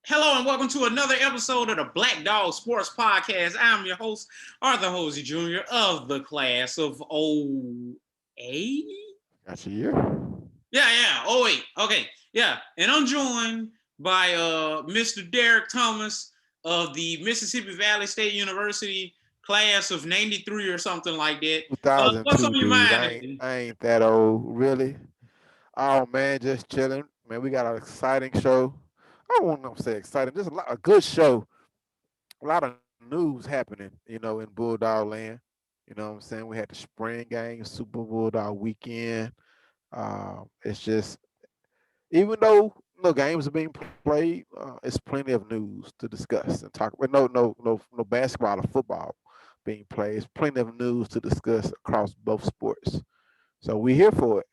Hello and welcome to another episode of the Black Dog Sports Podcast. I'm your host, Arthur Hosey Jr. of the class of 08. That's a year. Yeah, 08. Okay, yeah. And I'm joined by Mr. Derek Thomas of the Mississippi Valley State University class of 93 or something like that. What's on 2002, your dude. mind? I ain't that old, really. Oh man, just chilling. Man, we got an exciting show. I don't want to say exciting. Just a good show. A lot of news happening, in Bulldog land. You know what I'm saying? We had the spring game, Super Bulldog Weekend. It's just even though no games are being played, it's plenty of news to discuss and talk. But no basketball or football being played. It's plenty of news to discuss across both sports. So we here for it.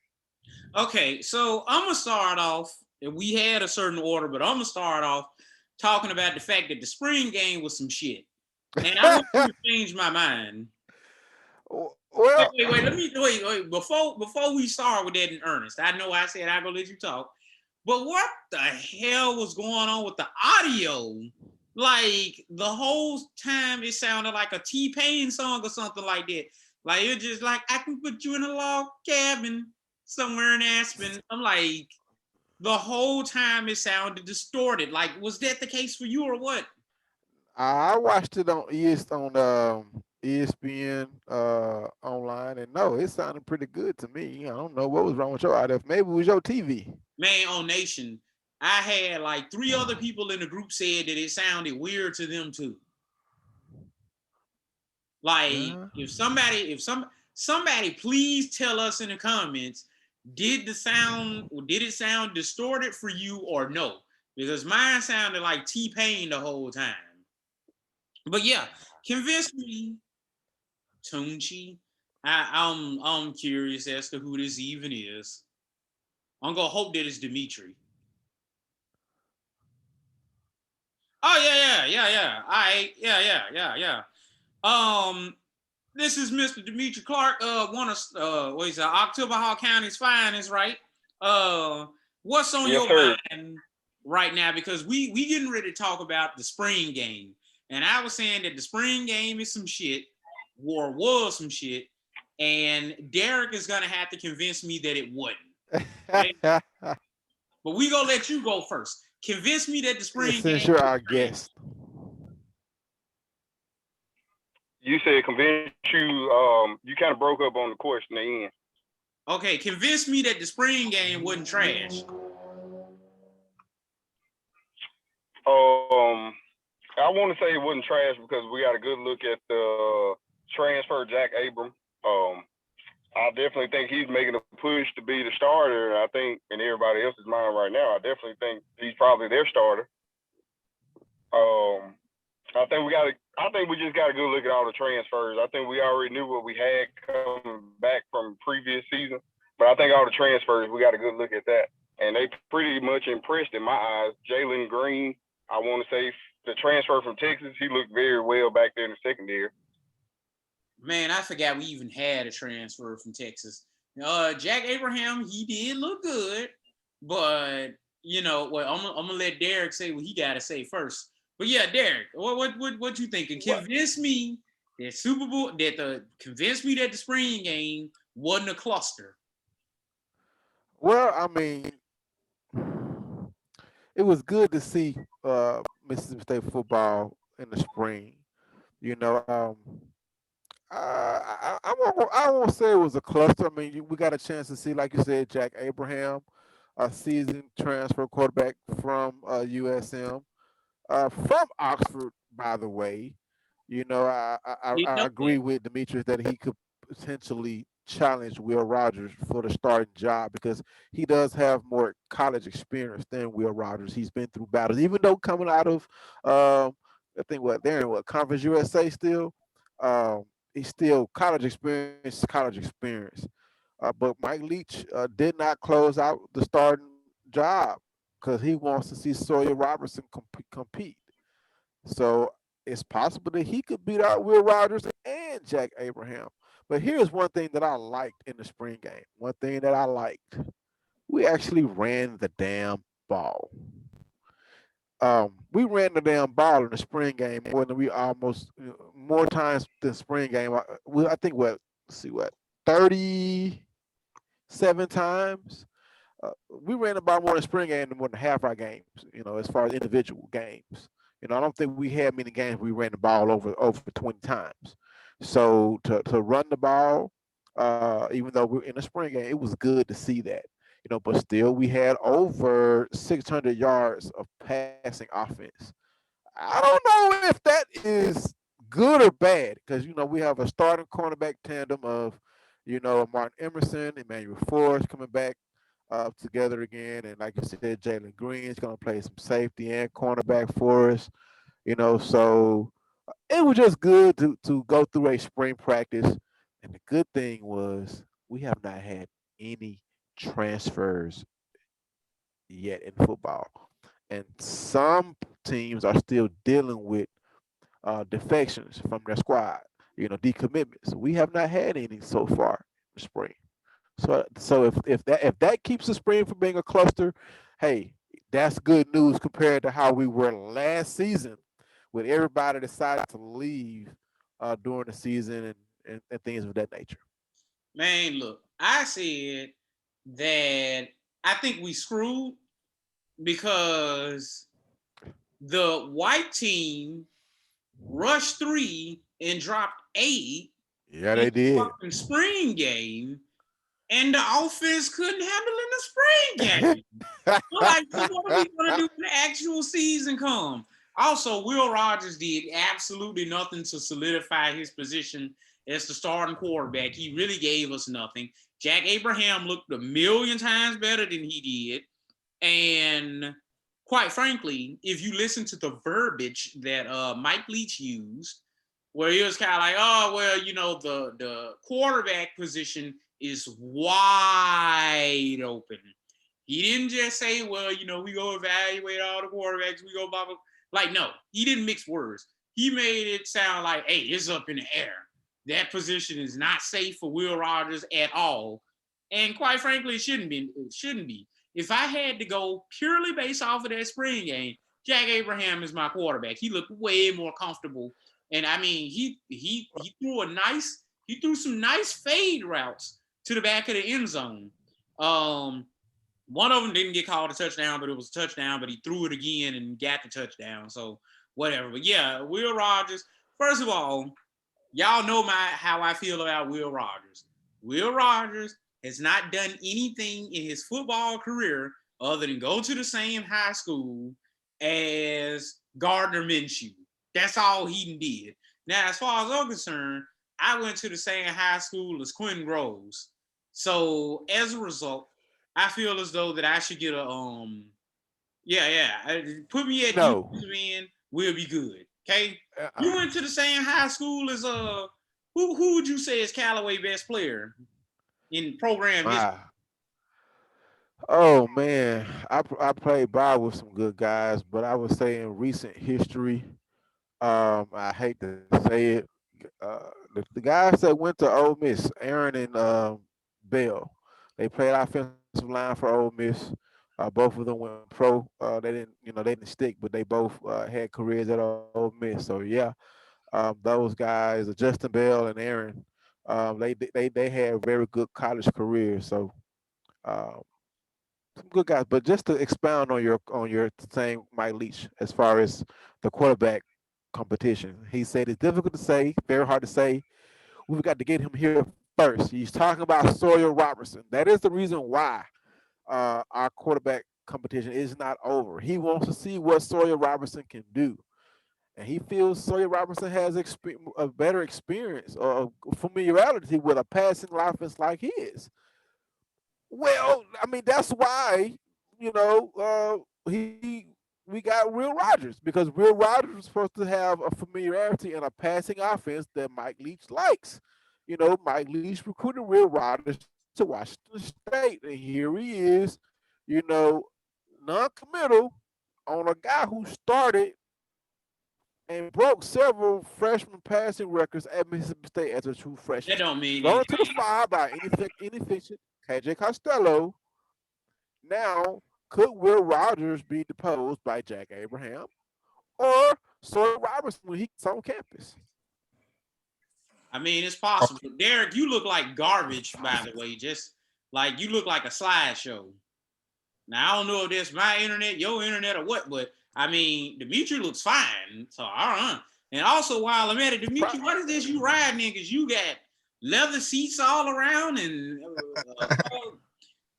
Okay, so I'm gonna start off. We had a certain order, but I'm gonna start off talking about the fact that the spring game was some shit, and I want you to change my mind. Wait, Well, wait, wait. Let me wait. Before we start with that in earnest, I know I said I'm gonna let you talk, but what the hell was going on with the audio? Like the whole time, it sounded like a T-Pain song or something like that. Like it's just like I can put you in a log cabin somewhere in Aspen. I'm like the whole time it sounded distorted. Like was that the case for you or what? I watched it on ESPN online, and no, it sounded pretty good to me. I don't know what was wrong with your audio. Maybe it was your TV. Man, on Nation, I had like three other people in the group said that it sounded weird to them too. Like Yeah. if somebody please tell us in the comments, did it sound distorted for you or no? Because mine sounded like T-Pain the whole time. But yeah, convince me, Tunchi. I'm curious as to who this even is. I'm gonna hope that it's Dimitri. Oh yeah. All right, yeah. This is Mr. Dimitri Clark. One of what is October Hall County's finest, right? Uh, what's on Yes, your sir. mind right now? Because we getting ready to talk about the spring game, and I was saying that the spring game is some shit, or was some shit, and Derek is gonna have to convince me that it wasn't. Okay, but we gonna let you go first. Convince me that the spring Since game you're was our trash. guest, You said convince you. You kind of broke up on the question at the end. Okay, convince me that the spring game wasn't trash. Um, I want to say it wasn't trash because we got a good look at the transfer Jack Abram. I definitely think he's making a push to be the starter. I think in everybody else's mind right now, I definitely think he's probably their starter. Um, I think we got. I think we just got a good look at all the transfers. I think we already knew what we had coming back from previous season, but I think all the transfers we got a good look at that, and they pretty much impressed in my eyes. Jalen Green, I want to say the transfer from Texas, he looked very well back there in the secondary. Man, I forgot we even had a transfer from Texas. Jack Abraham, he did look good, but well, I'm gonna let Derek say what he got to say first. But yeah, Derek, what you thinking? what? Convince me that Super Bowl convince me that the spring game wasn't a cluster. Well, I mean, it was good to see Mississippi State football in the spring. You know, I won't say it was a cluster. I mean, we got a chance to see, like you said, Jack Abraham, a seasoned transfer quarterback from USM, from Oxford, by the way. I Didn't know agree that. with Demetrius that he could potentially challenge Will Rogers for the starting job because he does have more college experience than Will Rogers. He's been through battles, even though coming out of, I think what they're in what Conference USA still. Um, he's still college experience, college experience. But Mike Leach did not close out the starting job because he wants to see Sawyer Robertson compete. So it's possible that he could beat out Will Rogers and Jack Abraham. But here's one thing that I liked in the spring game. One thing that I liked. We actually ran the damn ball. we ran the damn ball in the spring game more than we almost more times than spring game. I think what let's see what 37 times. We ran the ball more in spring game than more than half our games. As far as individual games. I don't think we had many games we ran the ball over 20 times. So to run the ball, even though we're in the spring game, it was good to see that. But still we had over 600 yards of passing offense. I don't know if that is good or bad because we have a starting cornerback tandem of Martin Emerson, Emmanuel Forrest coming back together again, and like you said, Jalen Green's going to play some safety and cornerback for us. So it was just good to go through a spring practice, and the good thing was we have not had any transfers yet in football, and some teams are still dealing with defections from their squad, decommitments. We have not had any so far in the spring. So if that keeps the spring from being a cluster, hey, that's good news compared to how we were last season, when everybody decided to leave during the season and things of that nature. Man, look, I said that I think we screwed because the white team rushed 3 and dropped 8 Yeah, in they the did. fucking spring game, and the offense couldn't handle in the spring game. So what are we gonna do when the actual season comes? Also, Will Rogers did absolutely nothing to solidify his position as the starting quarterback. He really gave us nothing. Jack Abraham looked a million times better than he did. And quite frankly, if you listen to the verbiage that Mike Leach used, where he was kind of like, oh, well, the quarterback position is wide open. He didn't just say, well, we go evaluate all the quarterbacks, we go blah, blah. Like, no, he didn't mix words. He made it sound like, hey, it's up in the air. That position is not safe for Will Rogers at all. And quite frankly, it shouldn't be. It shouldn't be. If I had to go purely based off of that spring game, Jack Abraham is my quarterback. He looked way more comfortable. And I mean, he threw some nice fade routes to the back of the end zone. One of them didn't get called a touchdown, but it was a touchdown, but he threw it again and got the touchdown. So whatever. But yeah, Will Rogers, first of all, y'all know how I feel about Will Rogers. Will Rogers has not done anything in his football career other than go to the same high school as Gardner Minshew. That's all he did. Now, as far as I'm concerned, I went to the same high school as Quentin Groves. So as a result, I feel as though that I should get a put me at No. defensive end, we'll be good. Okay. Uh, You went to the same high school as who would you say is Callaway best player in program history? oh man, I played ball with some good guys, but I would say in recent history, I hate to say it, the guys that went to Ole Miss, Aaron and Bell, they played offensive line for Ole Miss. Both of them went pro. They didn't stick, but they both had careers at Ole Miss. So yeah, those guys, Justin Bell and Aaron, they had very good college careers. So um, some good guys. But just to expound on your same Mike Leach as far as the quarterback competition, he said it's difficult to say, very hard to say. We've got to get him here first. He's talking about Sawyer Robertson. That is the reason why our quarterback competition is not over. He wants to see what Sawyer Robertson can do. And he feels Sawyer Robertson has a better experience or familiarity with a passing offense like his. Well, I mean, that's why, we got Will Rogers because Will Rogers was supposed to have a familiarity and a passing offense that Mike Leach likes. Mike Leach recruited Will Rogers to Washington State, and here he is, you know, non-committal on a guy who started and broke several freshman passing records at Mississippi State as a true That freshman. don't mean Thrown to the anything. fire by inefficient KJ Costello. Now Could Will Rogers be deposed by Jack Abraham or Sawyer Robertson when he's on campus? I mean, it's possible. Derek, you look like garbage, by the way. Just like you look like a slideshow. Now I don't know if that's my internet, your internet, or what, but I mean, Dimitri looks fine. So I don't know. And also, while I'm at it, Dimitri, what is this you riding in? Because you got leather seats all around and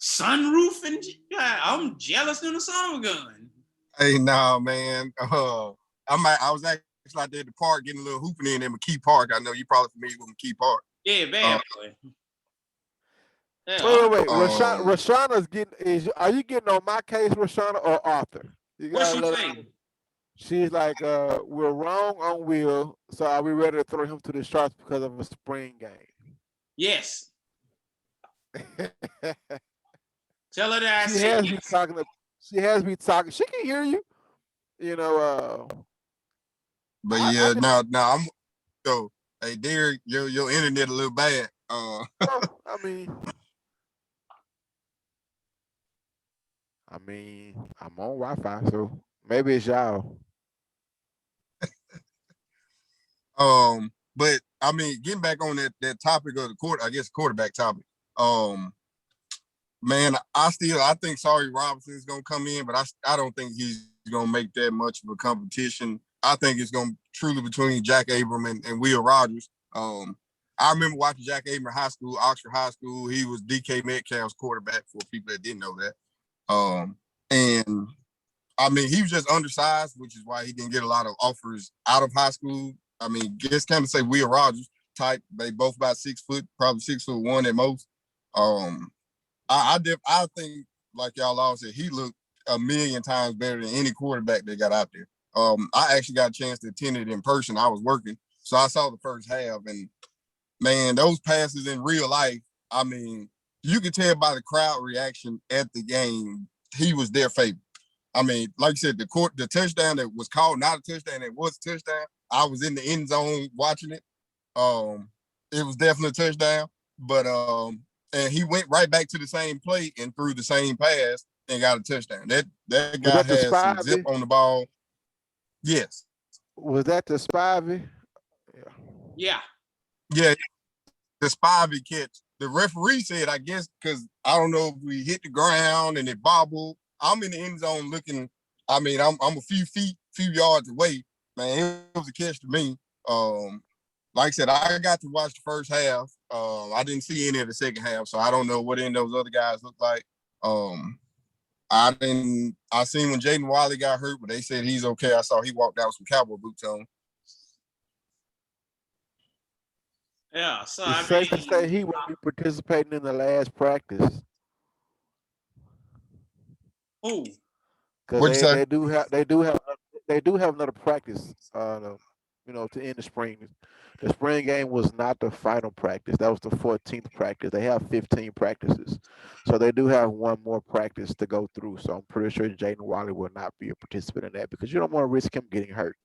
sunroof, and I'm jealous than a son of a gun. Hey, nah, man. I was actually out there at the park getting a little hooping in McKee Park. I know you probably familiar with McKee Park. Yeah, bad boy. Yeah, wait. Rashana's getting. Are you getting on my case, Rashana, or Arthur? What's she saying? She's like, we're wrong on Will, so are we ready to throw him to the sharks because of a spring game? Yes. Tell her that she has me talking. She has me talking. She can hear you. You know. But yeah, now I'm. So hey, Derek, your internet a little bad. I mean, I'm on Wi-Fi, so maybe it's y'all. But I mean, getting back on that topic of the quarterback topic. Man, I think Sawyer Robertson is gonna come in, but I don't think he's gonna make that much of a competition. I think it's gonna truly between Jack Abram and Will Rogers. I remember watching Jack Abram high school, Oxford High School. He was DK Metcalf's quarterback for people that didn't know that. And I mean, he was just undersized, which is why he didn't get a lot of offers out of high school. I mean, just kind of say Will Rogers type. They both about 6 foot, probably 6'1" at most. I think, like y'all all said, he looked a million times better than any quarterback they got out there. I actually got a chance to attend it in person. I was working, so I saw the first half, and man, those passes in real life, I mean, you could tell by the crowd reaction at the game, he was their favorite. I mean, like you said, the touchdown that was called not a touchdown, it was a touchdown. I was in the end zone watching it. It was definitely a touchdown, but and he went right back to the same play and threw the same pass and got a touchdown. That guy has some zip on the ball. Yes. Was that the Spivey? Yeah. Yeah, the Spivey catch. The referee said, I guess, because I don't know if we hit the ground and it bobbled. I'm in the end zone looking. I mean, I'm a few yards away. Man, it was a catch to me. Like I said, I got to watch the first half. I didn't see any of the second half, so I don't know what any of those other guys look like. I seen when Jaden Wiley got hurt, but they said he's okay. I saw he walked out with some cowboy boots on. Yeah, so it's safe to say he will be participating in the last practice. Who? Because they do have another practice. To end the spring. The spring game was not the final practice. That was the 14th practice. They have 15 practices, so they do have one more practice to go through. So I'm pretty sure Jaden Wiley will not be a participant in that because you don't want to risk him getting hurt.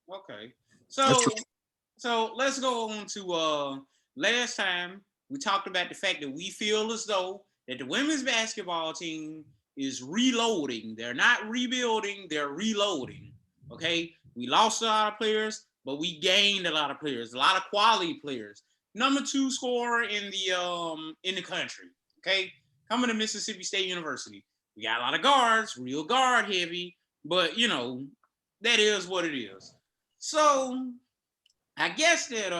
Okay, so let's go on to last time we talked about the fact that we feel as though that the women's basketball team is reloading. They're not rebuilding, they're reloading. Okay, we lost a lot of players, but we gained a lot of players, a lot of quality players. Number 2 scorer in the country. Okay, coming to Mississippi State University. We got a lot of guards, real guard heavy, but that is what it is. So I guess that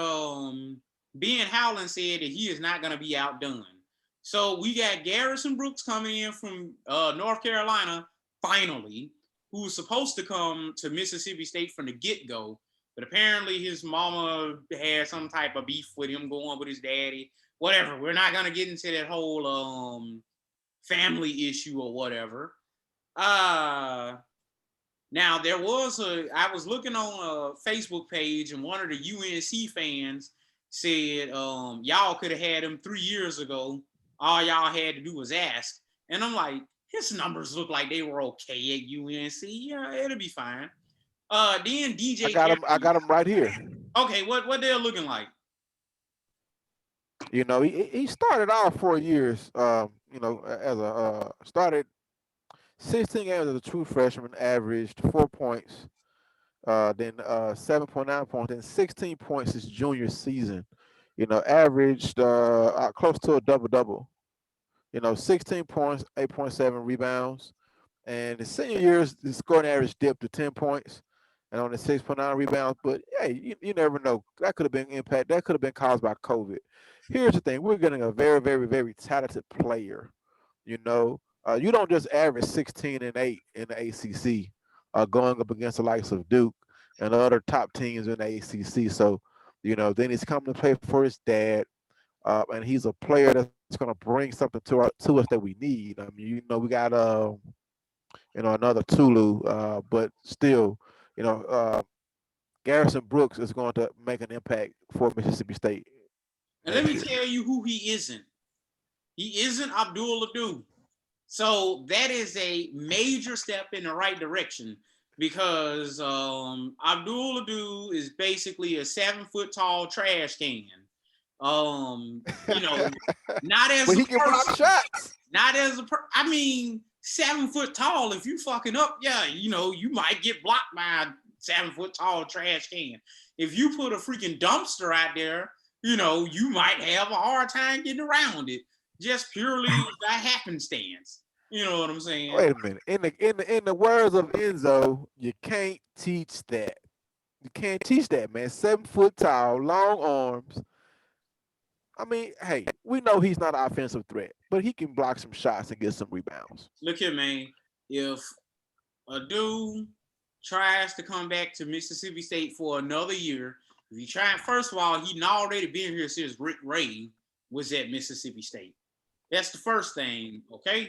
Ben Howland said that he is not going to be outdone. So we got Garrison Brooks coming in from North Carolina, finally, who was supposed to come to Mississippi State from the get-go. But apparently his mama had some type of beef with him going with his daddy. Whatever. We're not going to get into that whole family issue or whatever. Now, I was looking on a Facebook page, and one of the UNC fans said, y'all could have had him 3 years ago. All y'all had to do was ask. And I'm like, his numbers look like they were okay at UNC. Yeah, it'll be fine. Then DJ. I got him right here. Okay, what they're looking like? He started off 4 years. As a started 16 games as a true freshman, averaged 4 points, then 7.9 points, then 16 points his junior season. Averaged close to a double double. 16 points, 8.7 rebounds. And his senior year, the scoring average dipped to 10 points and on the 6.9 rebounds. But hey, you never know. That could have been impact. That could have been caused by COVID. Here's the thing: we're getting a very, very, very talented player. You don't just average 16 and 8 in the ACC, going up against the likes of Duke and other top teams in the ACC. So, then he's coming to play for his dad, and he's a player that's going to bring something to us that we need. I mean, we got another Tulu, but still, you know, uh, Garrison Brooks is going to make an impact for Mississippi State And let next me year. tell you who he isn't. He isn't Abdul Adu. So that is a major step in the right direction because Abdul Adu is basically a 7 foot tall trash can. You know, not as But a he can block person, shots. not as a I mean, 7 foot tall. If you fucking up, yeah, you might get blocked by a 7 foot tall trash can. If you put a freaking dumpster out there, you might have a hard time getting around it just purely by happenstance. You know what I'm saying? Wait a minute. In the words of Enzo, you can't teach that. You can't teach that, man. 7 foot tall, long arms. I mean, hey, we know he's not an offensive threat, but he can block some shots and get some rebounds. Look here, man. If a dude tries to come back to Mississippi State for another year, if he try, first of all, he'd already been here since Rick Ray was at Mississippi State. That's the first thing, okay?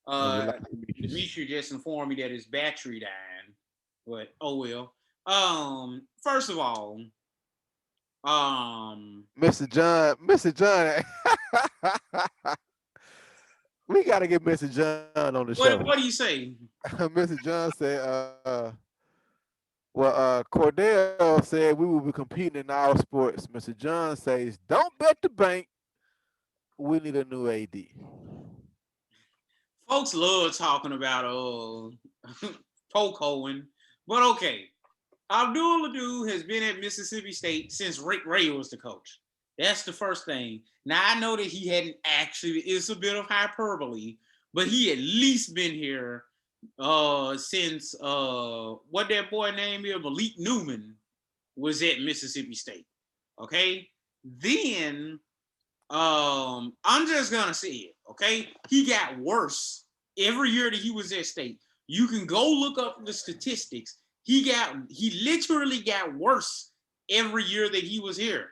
Demetri just informed me that his battery died, but oh well. First of all, Mr. John, we got to get Mr. John on the show. what do you say? Mr. John said, Cordell said we will be competing in all sports. Mr. John says, don't bet the bank. We need a new AD. Folks love talking about Polk Owen, but okay. Abdul Adu has been at Mississippi State since Rick Ray was the coach. That's the first thing. Now I know that he hadn't actually. It's a bit of hyperbole, but he at least been here since what that boy name is, Malik Newman, was at Mississippi State. Okay, then I'm just gonna say it. Okay, he got worse every year that he was at State. You can go look up the statistics. He literally got worse every year that he was here.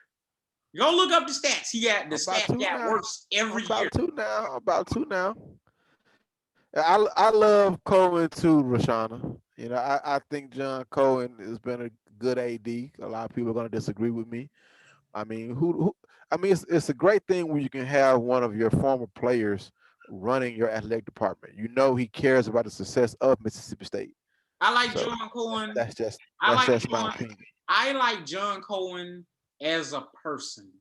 Go look up the stats. The stats got worse every year. About two now. I love Cohen too, Rashana. I think John Cohen has been a good AD. A lot of people are going to disagree with me. I mean, it's a great thing when you can have one of your former players running your athletic department. He cares about the success of Mississippi State. I like John Cohen. That's just my opinion. I like John Cohen as a person.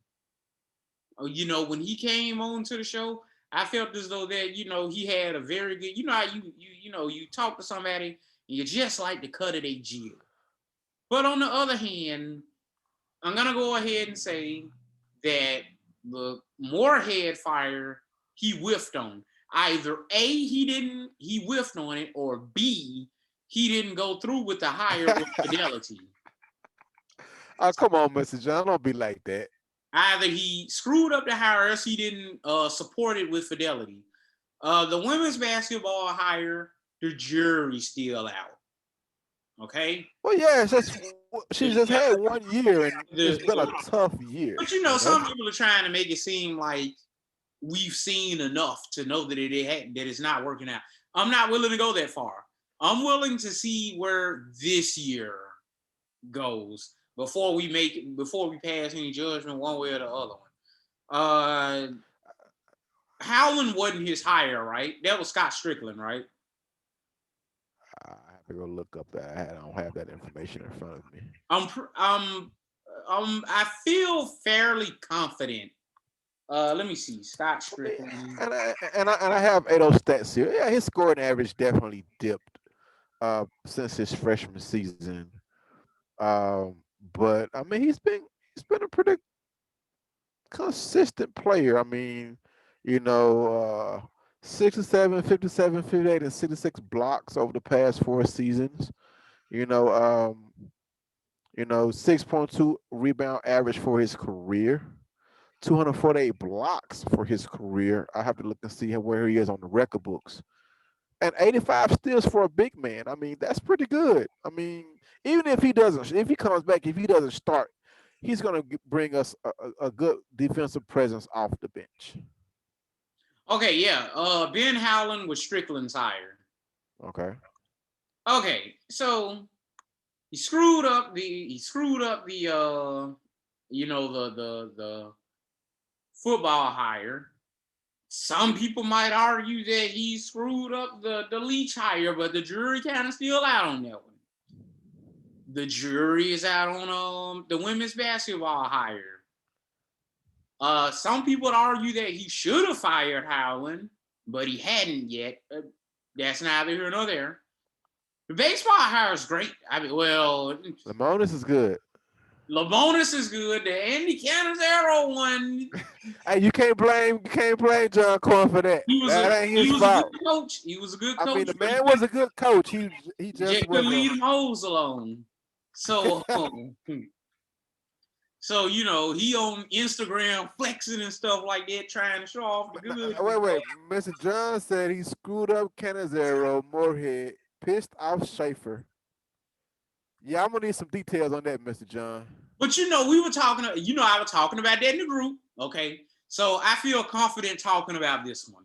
When he came on to the show, I felt as though that he had a very good. How you talk to somebody and you just like to cut it a jib. But on the other hand, I'm gonna go ahead and say that the Moorhead fire he whiffed on. Either A, he whiffed on it, or B, he didn't go through with the hire with fidelity. Oh, come on, Mr. John, don't be like that. Either he screwed up the hire, or else he didn't support it with fidelity. The women's basketball hire, the jury's still out. Okay. Well, yeah, she's just had 1 year, and it's been a tough year. But some people are trying to make it seem like we've seen enough to know that that it's not working out. I'm not willing to go that far. I'm willing to see where this year goes before we pass any judgment one way or the other one. Howland wasn't his hire, right? That was Scott Strickland, right? I have to go look up that. I don't have that information in front of me. I feel fairly confident Let me see. Scott I mean, Strickland. and I have Ado stats here. Yeah, his scoring average definitely dipped since his freshman season. Um, but I mean, he's been a pretty consistent player. I mean, you know, 67, 57, 58, and 66 blocks over the past 4 seasons. You know, 6.2 rebound average for his career. 248 blocks for his career. I have to look and see where he is on the record books. And 85 steals for a big man. I mean, that's pretty good. I mean, even if he comes back, if he doesn't start, he's going to bring us a good defensive presence off the bench. Okay, yeah. Ben Howland was Strickland's hire. Okay. Okay, so he screwed up the the football hire. Some people might argue that he screwed up the Leach hire, but the jury kind of still out on that one. The jury is out on the women's basketball hire. Some people would argue that he should have fired Howland, but he hadn't yet. That's neither here nor there. The baseball hire is great. I mean, well, Lamonis is good. Labonis is good. The Andy Cannizaro one. Hey, you can't blame John Corn for that. That ain't his fault. A good coach. He was a good coach. I mean, the man was a good coach. He just couldn't leave them hoes alone. So, so he on Instagram flexing and stuff like that, trying to show off the good. Wait. Mr. John said he screwed up Canizero, Moorhead, pissed off Schaefer. Yeah, I'm gonna need some details on that, Mr. John. But we were talking. I was talking about that in the group. Okay, so I feel confident talking about this one,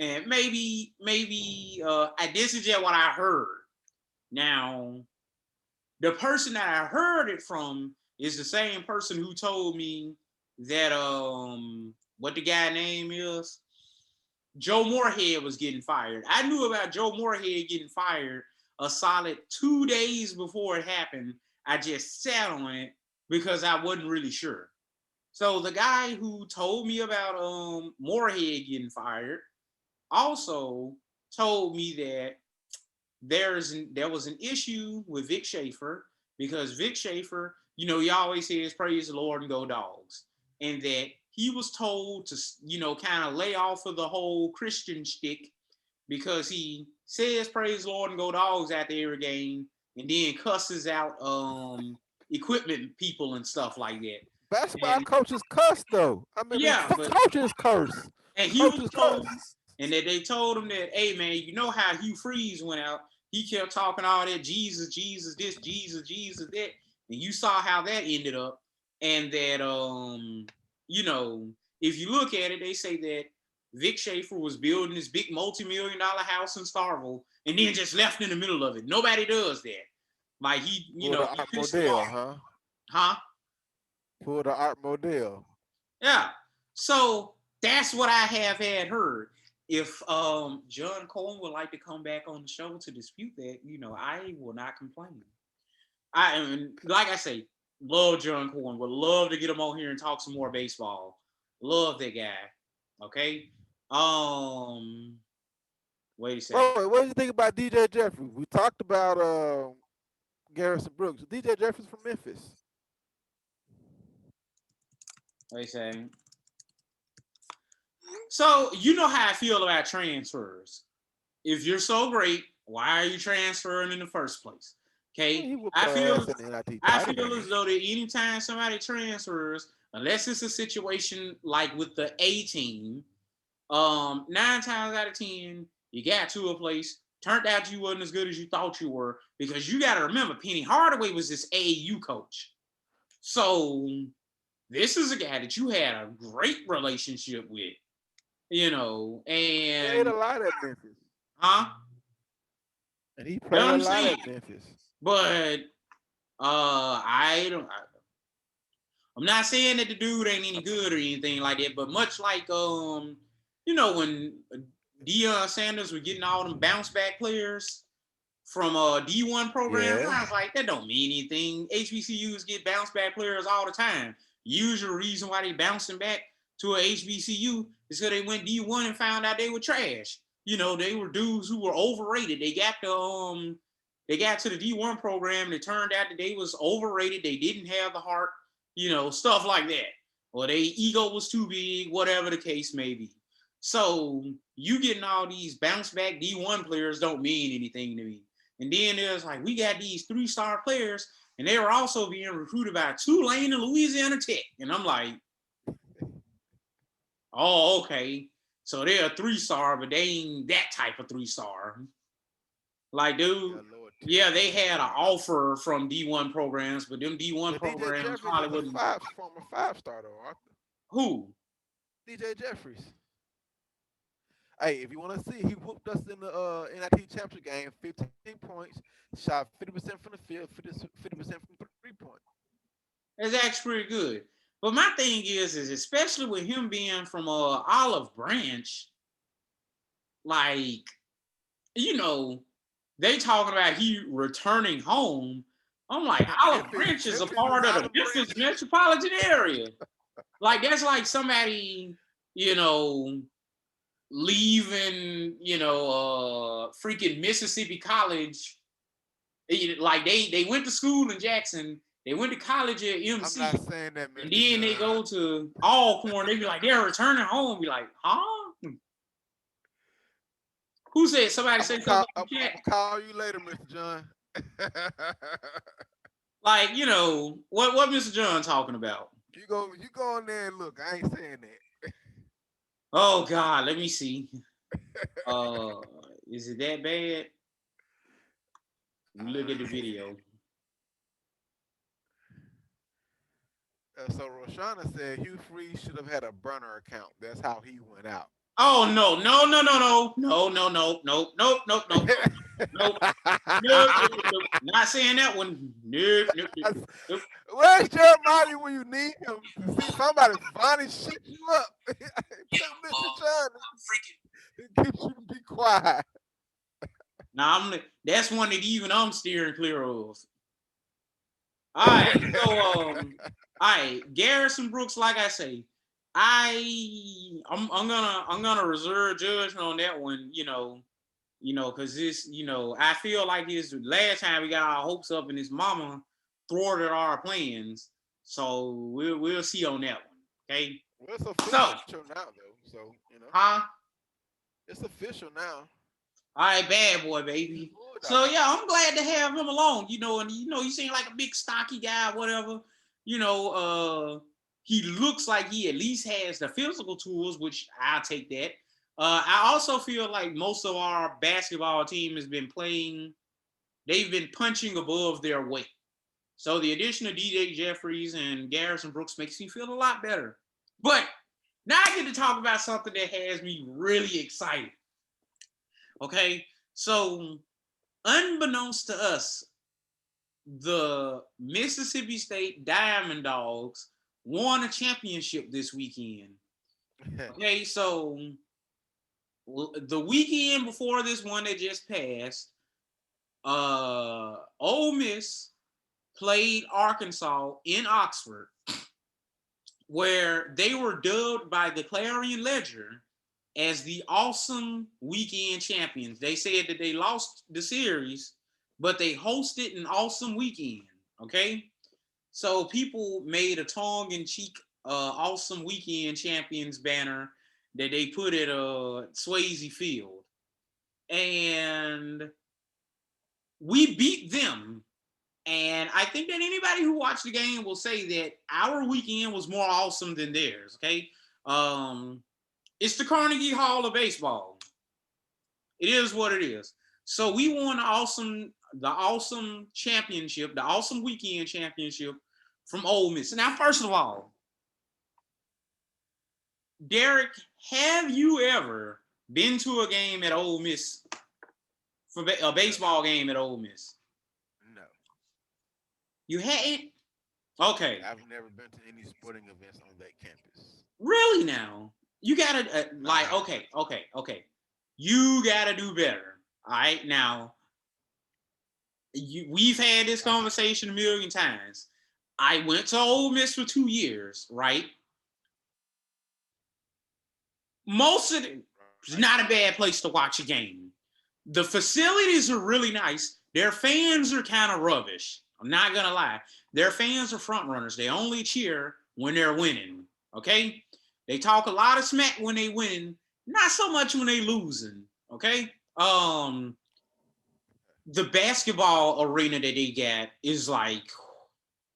and maybe this is just what I heard. Now, the person that I heard it from is the same person who told me that what the guy name is, Joe Moorhead was getting fired. I knew about Joe Moorhead getting fired a solid 2 days before it happened. I just sat on it because I wasn't really sure. So the guy who told me about Moorhead getting fired also told me that there was an issue with Vic Schaefer, because Vic Schaefer, he always says praise the Lord and go Dogs, and that he was told to kind of lay off of the whole Christian shtick, because he says praise the Lord and go Dogs after every game, and then cusses out equipment people and stuff like that. Basketball coaches cuss though. I mean, yeah, coaches curse. And he was told, and that they told him that, hey man, you know how Hugh Freeze went out? He kept talking all that Jesus, Jesus this, Jesus, Jesus that, and you saw how that ended up. And that if you look at it, they say that Vic Schaefer was building this big multi-million-dollar house in Starville and then just left in the middle of it. Nobody does that. Like the Art Modell, huh? For the Art Modell. Yeah. So that's what I have had heard. If John Cohen would like to come back on the show to dispute that, I will not complain. Like I say, love John Cohen. Would love to get him on here and talk some more baseball. Love that guy. Okay. Wait a second. Wait, what do you think about DJ Jefferies? We talked about Garrison Brooks. DJ Jefferies from Memphis. Wait a second. So you know how I feel about transfers. If you're so great, why are you transferring in the first place? Okay. I feel as though that anytime somebody transfers, unless it's a situation like with the A team, 9 times out of 10, you got to a place, turned out you wasn't as good as you thought you were, because you got to remember, Penny Hardaway was this AAU coach. So this is a guy that you had a great relationship with, and he played a lot at Memphis. Huh? And he played a lot at Memphis. But I'm not saying that the dude ain't any good or anything like that, but much like when Deion Sanders was getting all them bounce back players from D1 programs, I was like, that don't mean anything. HBCUs get bounce back players all the time. Usual reason why they bouncing back to a HBCU is because they went D1 and found out they were trash. You know, they were dudes who were overrated. They got to the D1 program and it turned out that they was overrated. They didn't have the heart, you know, stuff like that. Or their ego was too big, whatever the case may be. So you getting all these bounce back D1 players don't mean anything to me. And then there's like, we got these 3-star players and they were also being recruited by Tulane and Louisiana Tech. And I'm like, oh, okay. So they're a 3-star, but they ain't that type of 3-star. Like, dude, yeah, they had an offer from D1 programs, but them D1 programs probably wouldn't. Former 5-star though, Arthur. Who? DJ Jefferies. Hey, if you want to see, he whooped us in the NIT championship game, 15 points, shot 50% from the field, 50% from 3-point. That's actually pretty good. But my thing is especially with him being from Olive Branch, like, you know, they talking about he returning home. I'm like, Olive Branch is a part of the Memphis metropolitan area. Like, that's like somebody, you know, leaving, you know, freaking Mississippi College. Like, they went to school in Jackson. They went to college at MC. I'm not saying that, and then they go to Alcorn. They be like, they're returning home. Be like, huh? Who said? Somebody said something. I'm gonna call you later, Mr. John. Like, you know, what Mr. John talking about? You go in there and look. I ain't saying that. Oh God, let me see. Is it that bad? Look at the video. So Roshana said Hugh Freeze should have had a burner account. That's how he went out. Oh no. Not saying that one. Nope. Where's Jeremiah when you need him? See somebody finally shit you up. Mr. John, keeps you to be quiet. Nah, that's one that even I'm steering clear of. All right, so all right, Garrison Brooks, like I say, I'm gonna reserve judgment on that one, you know, because this, you know, I feel like his last time we got our hopes up and his mama thwarted our plans, so we'll see on that one, okay? Well, it's official now, though, so you know. Huh? It's official now. All right, bad boy, baby. So yeah, I'm glad to have him along. You know, and he seems like a big stocky guy, whatever. You know, he looks like he at least has the physical tools, which I'll take that. I also feel like most of our basketball team has been playing. They've been punching above their weight. So the addition of DJ Jefferies and Garrison Brooks makes me feel a lot better. But now I get to talk about something that has me really excited. Okay, so unbeknownst to us, the Mississippi State Diamond Dogs won a championship this weekend. Okay, so the weekend before this one that just passed, Ole Miss played Arkansas in Oxford, where they were dubbed by the Clarion Ledger as the awesome weekend champions. They said that they lost the series, but they hosted an awesome weekend, okay? So people made a tongue-in-cheek awesome weekend champions banner that they put at Swayze Field. And we beat them. And I think that anybody who watched the game will say that our weekend was more awesome than theirs, okay? It's the Carnegie Hall of baseball. It is what it is. So we won the awesome championship, the awesome weekend championship from Ole Miss. Now, first of all, Derek, have you ever been to a game at Ole Miss, for a baseball game at Ole Miss? No. You hadn't? Okay. I've never been to any sporting events on that campus. Really now? You gotta okay. You gotta do better. All right, now. We've had this conversation a million times. I went to Ole Miss for 2 years, right? most of it's not a bad place to watch a game. The facilities are really nice. Their fans are kind of rubbish. I'm not gonna lie. Their fans are front runners. They only cheer when they're winning. Okay, they talk a lot of smack when they win, not so much when they losing. Okay. The basketball arena that they got is like,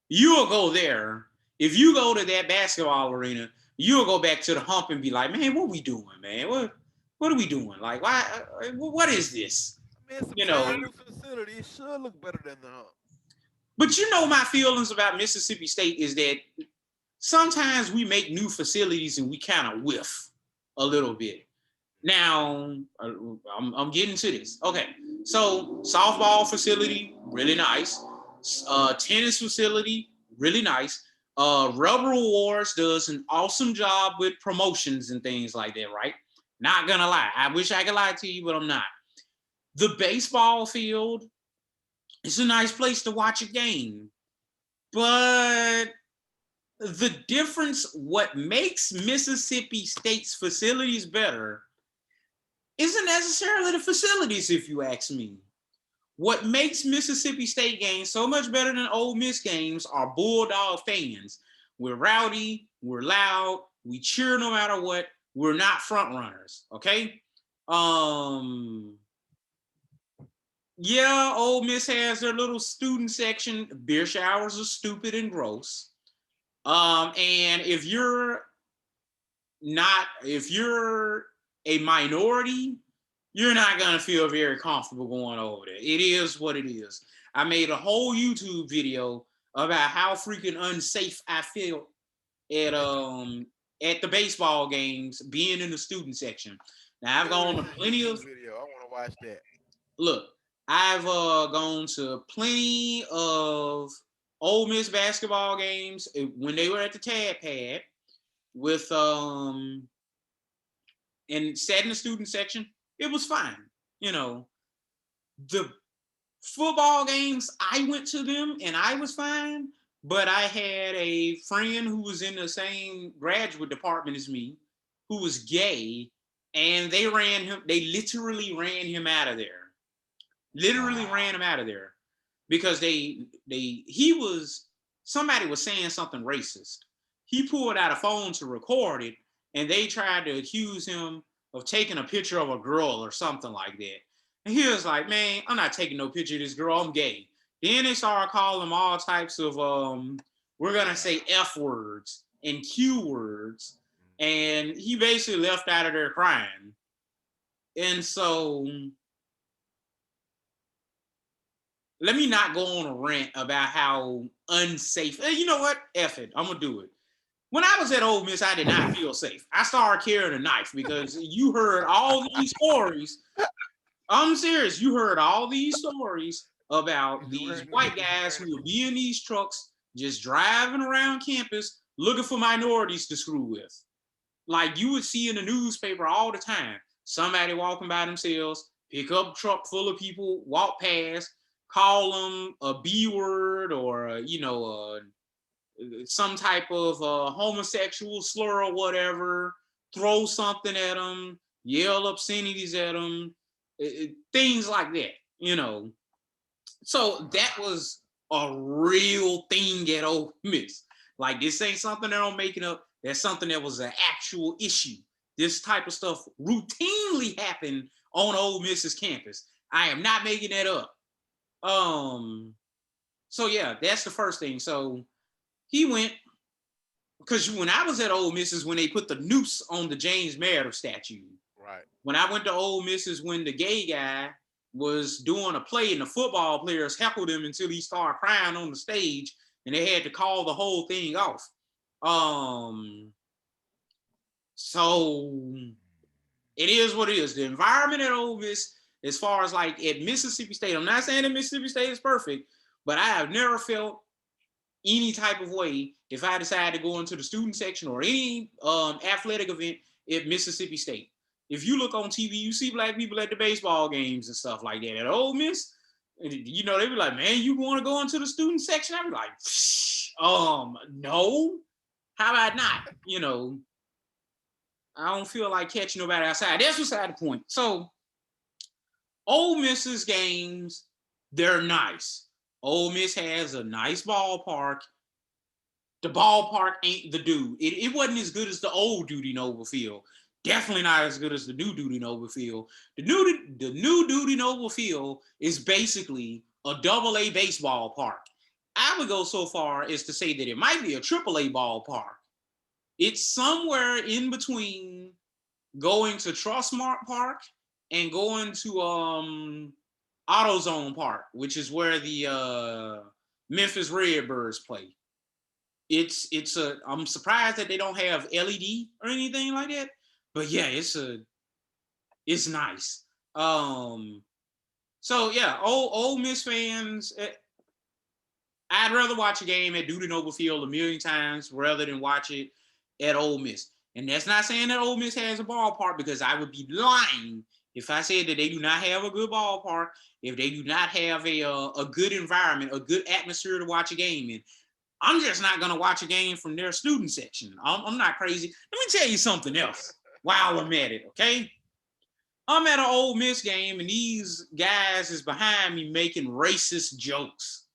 you'll go there. If you go to that basketball arena, you'll go back to the hump and be like, man, what we doing, man? What are we doing? Like, why? What is this? I mean, it's a You know. brand new facility. It should look better than the hump. But you know, my feelings about Mississippi State is that sometimes we make new facilities and we kind of whiff a little bit. Now, I'm getting to this. Okay, so softball facility, really nice. Tennis facility, really nice. Rubber Awards does an awesome job with promotions and things like that, right? Not gonna lie. I wish I could lie to you, but I'm not. The baseball field, it's a nice place to watch a game. But the difference, what makes Mississippi State's facilities better isn't necessarily the facilities, if you ask me. What makes Mississippi State games so much better than Ole Miss games are Bulldog fans. We're rowdy, we're loud, we cheer no matter what. We're not front runners, okay? Yeah, Ole Miss has their little student section. Beer showers are stupid and gross. And if you're a minority, you're not gonna feel very comfortable going over there. It is what it is. I made a whole YouTube video about how freaking unsafe I feel at the baseball games, being in the student section. Now I've gone to plenty of video. I want to watch that. Look, I've gone to plenty of Ole Miss basketball games when they were at the Tad Pad with and sat in the student section. It was fine. You know, the football games, I went to them and I was fine, but I had a friend who was in the same graduate department as me who was gay, and they literally ran him out of there. Ran him out of there because somebody was saying something racist. He pulled out a phone to record it, and they tried to accuse him of taking a picture of a girl or something like that. And he was like, man, I'm not taking no picture of this girl, I'm gay. Then they started calling him all types of, we're gonna say F words and Q words. And he basically left out of there crying. And so, let me not go on a rant about how unsafe, you know what, F it, I'm gonna do it. When I was at Ole Miss, I did not feel safe. I started carrying a knife because you heard all these stories. I'm serious. You heard all these stories about these white guys who would be in these trucks just driving around campus looking for minorities to screw with. Like you would see in the newspaper all the time. Somebody walking by themselves, pick up a truck full of people, walk past, call them a B word or, some type of homosexual slur or whatever, throw something at them, yell obscenities at them, things like that, you know. So that was a real thing at Ole Miss. Like this ain't something that I'm making up. That's something that was an actual issue. This type of stuff routinely happened on Ole Miss's campus. I am not making that up. So yeah, that's the first thing. So he went, because when I was at Ole Miss is when they put the noose on the James Meredith statue. Right. When I went to Ole Miss is when the gay guy was doing a play and the football players heckled him until he started crying on the stage and they had to call the whole thing off. So it is what it is. The environment at Ole Miss, as far as like at Mississippi State, I'm not saying that Mississippi State is perfect, but I have never felt any type of way if I decide to go into the student section or any athletic event at Mississippi State. If you look on TV, you see black people at the baseball games and stuff like that. At Ole Miss, you know, they be like, man, you want to go into the student section? I be like, no, how about not? You know, I don't feel like catching nobody outside. That's beside the point. So, Ole Miss's games, they're nice. Ole Miss has a nice ballpark. The ballpark ain't the dude. It wasn't as good as the old Duty Noble Field. Definitely not as good as the new Duty Noble Field. The new Duty Noble Field is basically a double-A baseball park. I would go so far as to say that it might be a triple-A ballpark. It's somewhere in between going to Trustmark Park and going to AutoZone Park, which is where the Memphis Redbirds play. I'm surprised that they don't have LED or anything like that. But yeah, it's nice. So yeah, Ole Miss fans, I'd rather watch a game at Duty Noble Field a million times rather than watch it at Ole Miss. And that's not saying that Ole Miss has a ballpark, because I would be lying if I said that they do not have a good ballpark, if they do not have a good environment, a good atmosphere to watch a game in. I'm just not going to watch a game from their student section. I'm not crazy. Let me tell you something else while I'm at it, okay? I'm at an Ole Miss game, and these guys is behind me making racist jokes.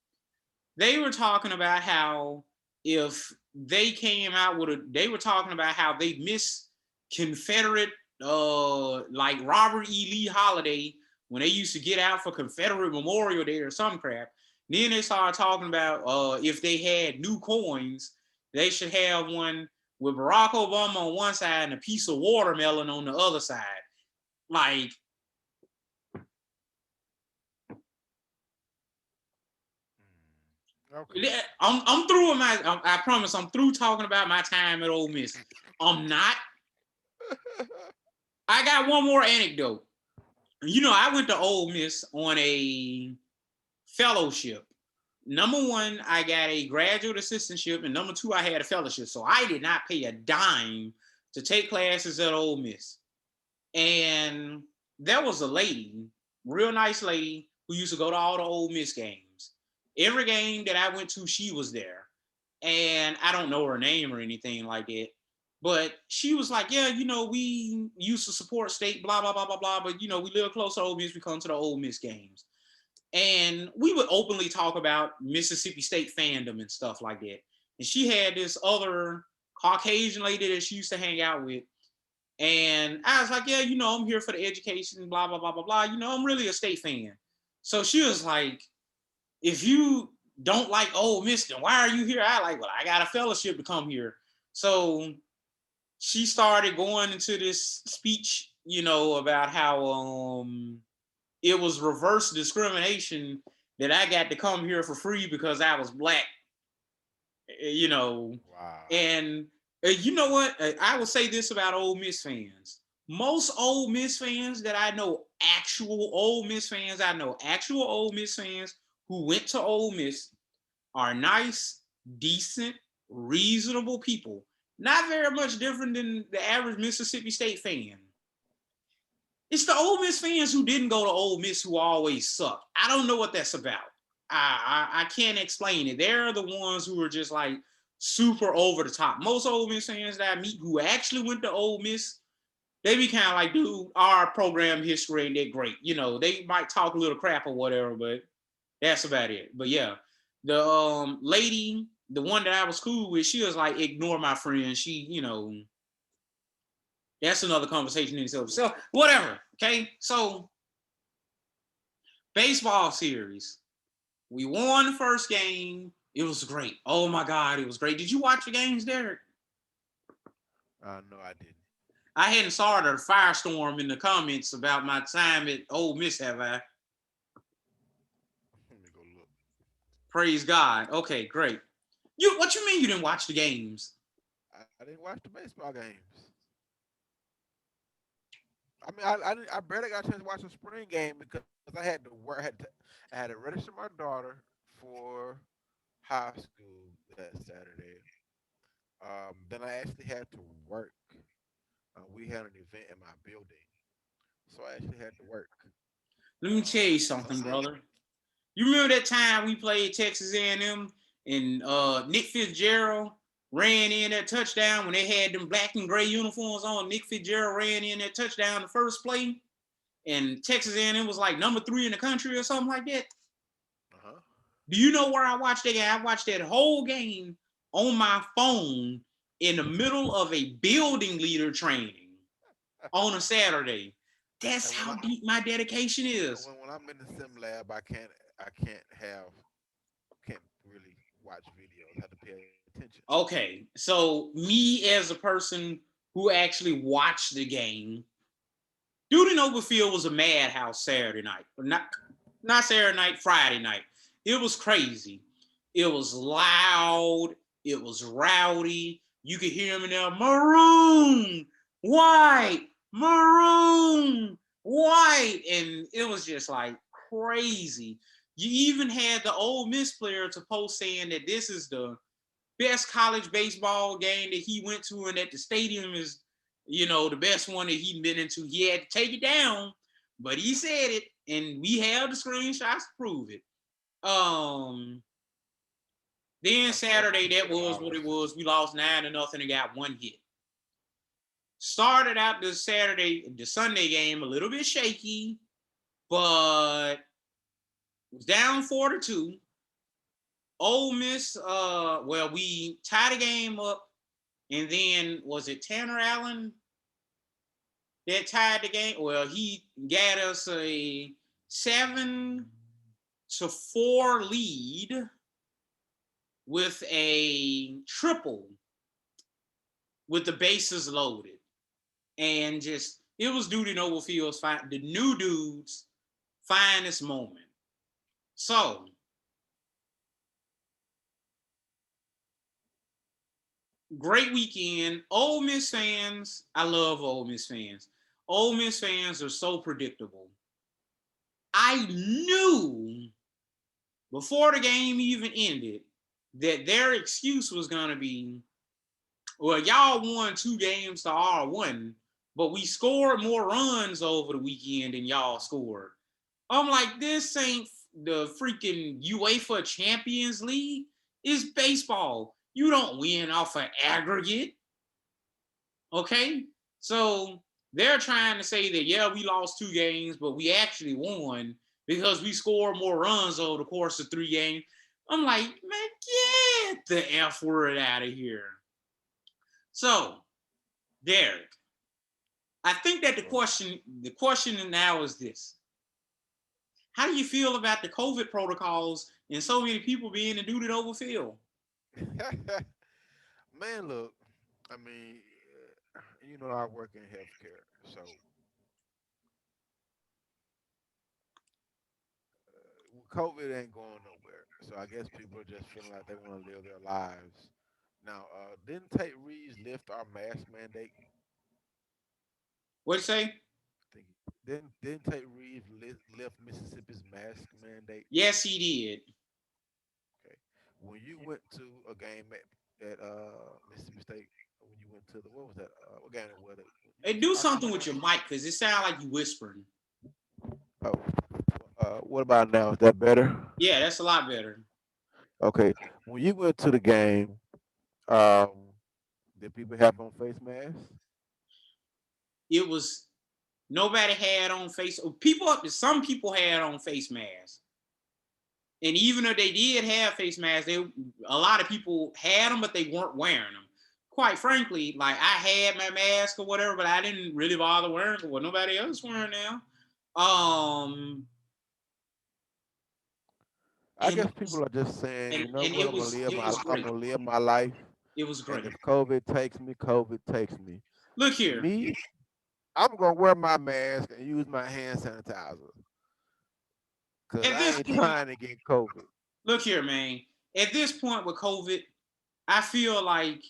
They were talking about how if they came out they were talking about how they miss Confederate, like Robert E. Lee holiday when they used to get out for Confederate Memorial Day or some crap. Then they started talking about if they had new coins, they should have one with Barack Obama on one side and a piece of watermelon on the other side. Like, okay. I'm through with I promise I'm through talking about my time at Ole Miss. I'm not. I got one more anecdote. You know, I went to Ole Miss on a fellowship. Number one, I got a graduate assistantship, and number two, I had a fellowship. So I did not pay a dime to take classes at Ole Miss. And there was a lady, real nice lady, who used to go to all the Ole Miss games. Every game that I went to, she was there. And I don't know her name or anything like that. But she was like, yeah, you know, we used to support state, blah, blah, blah, blah, blah. But, you know, we live close to Ole Miss. We come to the Ole Miss games. And we would openly talk about Mississippi State fandom and stuff like that. And she had this other Caucasian lady that she used to hang out with. And I was like, yeah, you know, I'm here for the education, blah, blah, blah, blah, blah. You know, I'm really a state fan. So she was like, if you don't like Ole Miss, then why are you here? I like, well, I got a fellowship to come here. So she started going into this speech, you know, about how it was reverse discrimination that I got to come here for free because I was black, you know. Wow. And you know what? I will say this about Ole Miss fans. Most Ole Miss fans that I know, actual Ole Miss fans who went to Ole Miss are nice, decent, reasonable people. Not very much different than the average Mississippi State fan. It's the Ole Miss fans who didn't go to Ole Miss who always suck. I don't know what that's about. I can't explain it. They're the ones who are just like super over the top. Most Ole Miss fans that I meet who actually went to Ole Miss, they be kind of like, dude, our program history ain't that great. You know, they might talk a little crap or whatever, but that's about it. But yeah, the lady, the one that I was cool with, she was like, ignore my friend. She, you know, that's another conversation in itself. So whatever, okay? So baseball series. We won the first game. It was great. Oh my God, it was great. Did you watch the games, Derek? No, I didn't. I hadn't started a firestorm in the comments about my time at Ole Miss, have I? Let me go look. Praise God. Okay, great. What you mean you didn't watch the games? I didn't watch the baseball games. I mean, I barely got a chance to watch a spring game because I had to work. I had to register my daughter for high school that Saturday. Then I actually had to work. We had an event in my building, so I actually had to work. Let me tell you something, brother. You remember that time we played Texas A&M and Nick Fitzgerald ran in that touchdown when they had them black and gray uniforms on. Nick Fitzgerald ran in that touchdown the first play, and Texas A&M was like number 3 in the country or something like that. Do you know where I watched that game? I watched that whole game on my phone in the middle of a building leader training on a Saturday. That's how deep my dedication is. When I'm in the sim lab, I can't really watch videos. I have to pay attention. Okay, so me as a person who actually watched the game, Duty Overfield was a madhouse Saturday night. Not Saturday night, Friday night. It was crazy. It was loud. It was rowdy. You could hear him in there, maroon, white, maroon, white. And it was just like crazy. You even had the Ole Miss player to post saying that this is the best college baseball game that he went to and that the stadium is, the best one that he'd been into. He had to take it down, but he said it, and we have the screenshots to prove it. Then Saturday, that was what it was. We lost 9-0 and got 1 hit. Started out the Sunday game a little bit shaky, but was down 4-2. Ole Miss, we tied the game up, and then was it Tanner Allen that tied the game? Well, he got us a 7-4 lead with a triple with the bases loaded. And just, it was Duty Overfield's the new dude's finest moment. So, great weekend. Ole Miss fans, I love Ole Miss fans. Ole Miss fans are so predictable. I knew before the game even ended that their excuse was going to be, well, y'all won 2 games to our 1, but we scored more runs over the weekend than y'all scored. I'm like, this ain't the freaking UEFA Champions League. It's baseball. You don't win off an aggregate. Okay? So they're trying to say that, yeah, we lost 2 games, but we actually won because we scored more runs over the course of 3 games. I'm like, man, get the F word out of here. So, Derek, I think that the question now is this. How do you feel about the COVID protocols and so many people being in Duty Overfield? Man, look, I mean, I work in healthcare, so COVID ain't going nowhere. So I guess people are just feeling like they want to live their lives. Now, didn't Tate Reeves lift our mask mandate? What'd you say? Didn't Tate Reeves lift Mississippi's mask mandate? Yes, he did. Okay. When you went to a game at Mississippi State, when you went to what was that? What game was it? Hey, do something with your mic because it sounds like you whispering. Oh, what about now? Is that better? Yeah, that's a lot better. Okay. When you went to the game, did people have on face masks? It was nobody had on face. Some people had on face masks, and even if they did have face masks, a lot of people had them, but they weren't wearing them. Quite frankly, like I had my mask or whatever, but I didn't really bother wearing it. What nobody else wearing now. I guess people are just saying, I'm gonna live my life. It was great. And if COVID takes me, COVID takes me. Look here. Me, I'm gonna wear my mask and use my hand sanitizer. Cause I ain't trying to get COVID. Look here, man. At this point with COVID, I feel like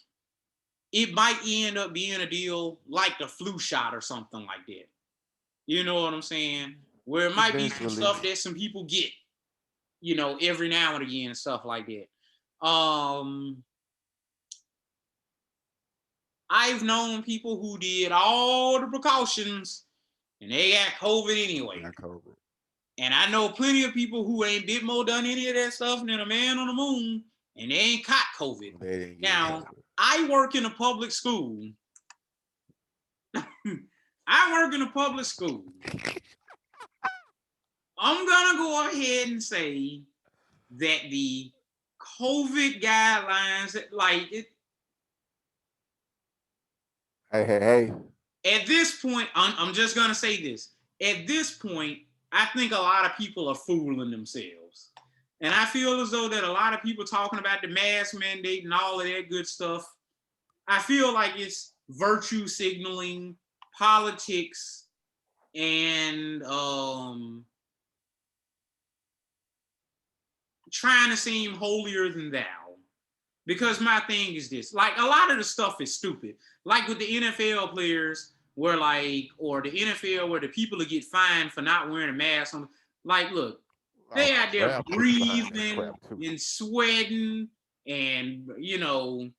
it might end up being a deal like the flu shot or something like that. You know what I'm saying? Where it might be some stuff that some people get, every now and again and stuff like that. I've known people who did all the precautions and they got COVID anyway. And I know plenty of people who ain't bit more done any of that stuff than a man on the moon and they ain't caught COVID. They didn't get Now, COVID. I work in a public school. I work in a public school. I'm gonna go ahead and say that the COVID guidelines, like it, Hey. at this point, I'm just gonna say this. At this point, I think a lot of people are fooling themselves. And I feel as though that a lot of people talking about the mask mandate and all of that good stuff, I feel like it's virtue signaling, politics, and trying to seem holier than thou. Because my thing is this, like a lot of the stuff is stupid. Like with the NFL players, where like, or the NFL where the people that get fined for not wearing a mask on, like, look, they out there breathing and sweating and, you know,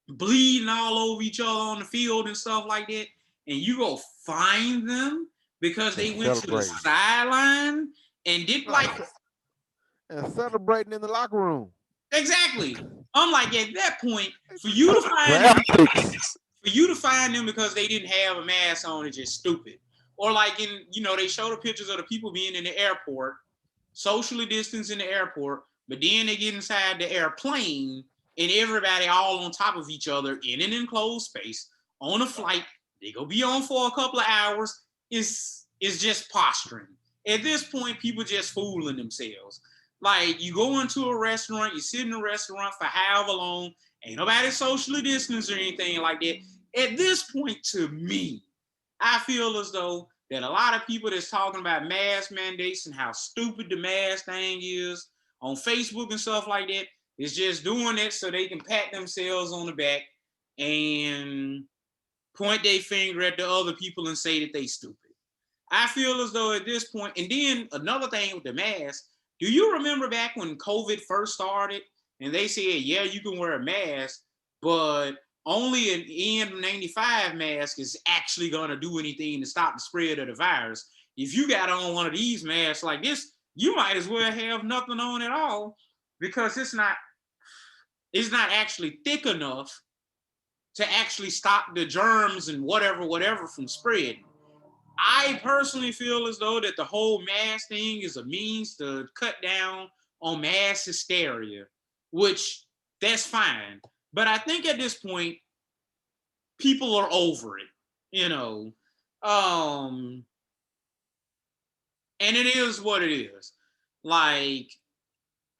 bleeding all over each other on the field and stuff like that. And you go find them because they went to the sideline and did like and celebrating in the locker room. Exactly. I'm like, at that point, for you to find them because they didn't have a mask on is just stupid. Or like in, you know, they show the pictures of the people being in the airport, socially distanced in the airport, but then they get inside the airplane and everybody all on top of each other in an enclosed space on a flight. They go be on for a couple of hours. Is just posturing. At this point, people just fooling themselves. Like, you go into a restaurant, you sit in a restaurant for however long, ain't nobody socially distanced or anything like that. At this point, to me, I feel as though that a lot of people that's talking about mask mandates and how stupid the mask thing is on Facebook and stuff like that is just doing it so they can pat themselves on the back and point their finger at the other people and say that they stupid. I feel as though at this point, and then another thing with the mask, do you remember back when COVID first started and they said, yeah, you can wear a mask, but only an N95 mask is actually going to do anything to stop the spread of the virus. If you got on one of these masks like this, you might as well have nothing on at all because it's not actually thick enough to actually stop the germs and whatever from spreading. I personally feel as though that the whole mask thing is a means to cut down on mass hysteria, which that's fine. But I think at this point, people are over it, you know. And it is what it is. Like,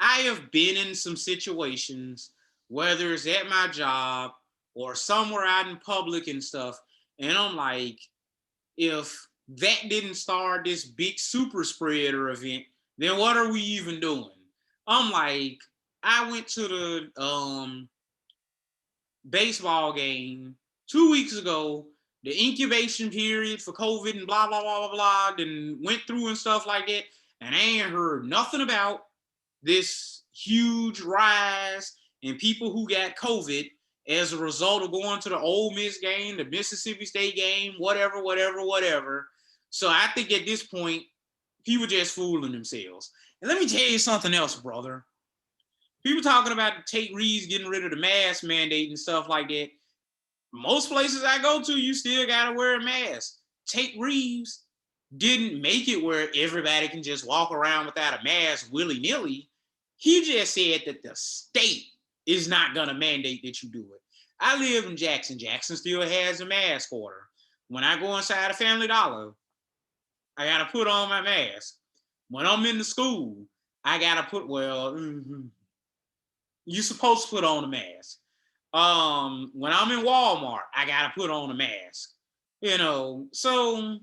I have been in some situations, whether it's at my job or somewhere out in public and stuff, and I'm like, if that didn't start this big super spreader event, then what are we even doing? I'm like, I went to the baseball game 2 weeks ago, the incubation period for COVID and blah, blah, blah, blah, blah, then went through and stuff like that. And I ain't heard nothing about this huge rise in people who got COVID as a result of going to the Ole Miss game, the Mississippi State game, whatever. So I think at this point, people just fooling themselves. And let me tell you something else, brother. People talking about Tate Reeves getting rid of the mask mandate and stuff like that. Most places I go to, you still got to wear a mask. Tate Reeves didn't make it where everybody can just walk around without a mask willy-nilly. He just said that the state is not going to mandate that you do it. I live in Jackson. Jackson still has a mask order. When I go inside a Family Dollar, I got to put on my mask. When I'm in the school, I got to put, you're supposed to put on a mask. When I'm in Walmart, I got to put on a mask. You know, so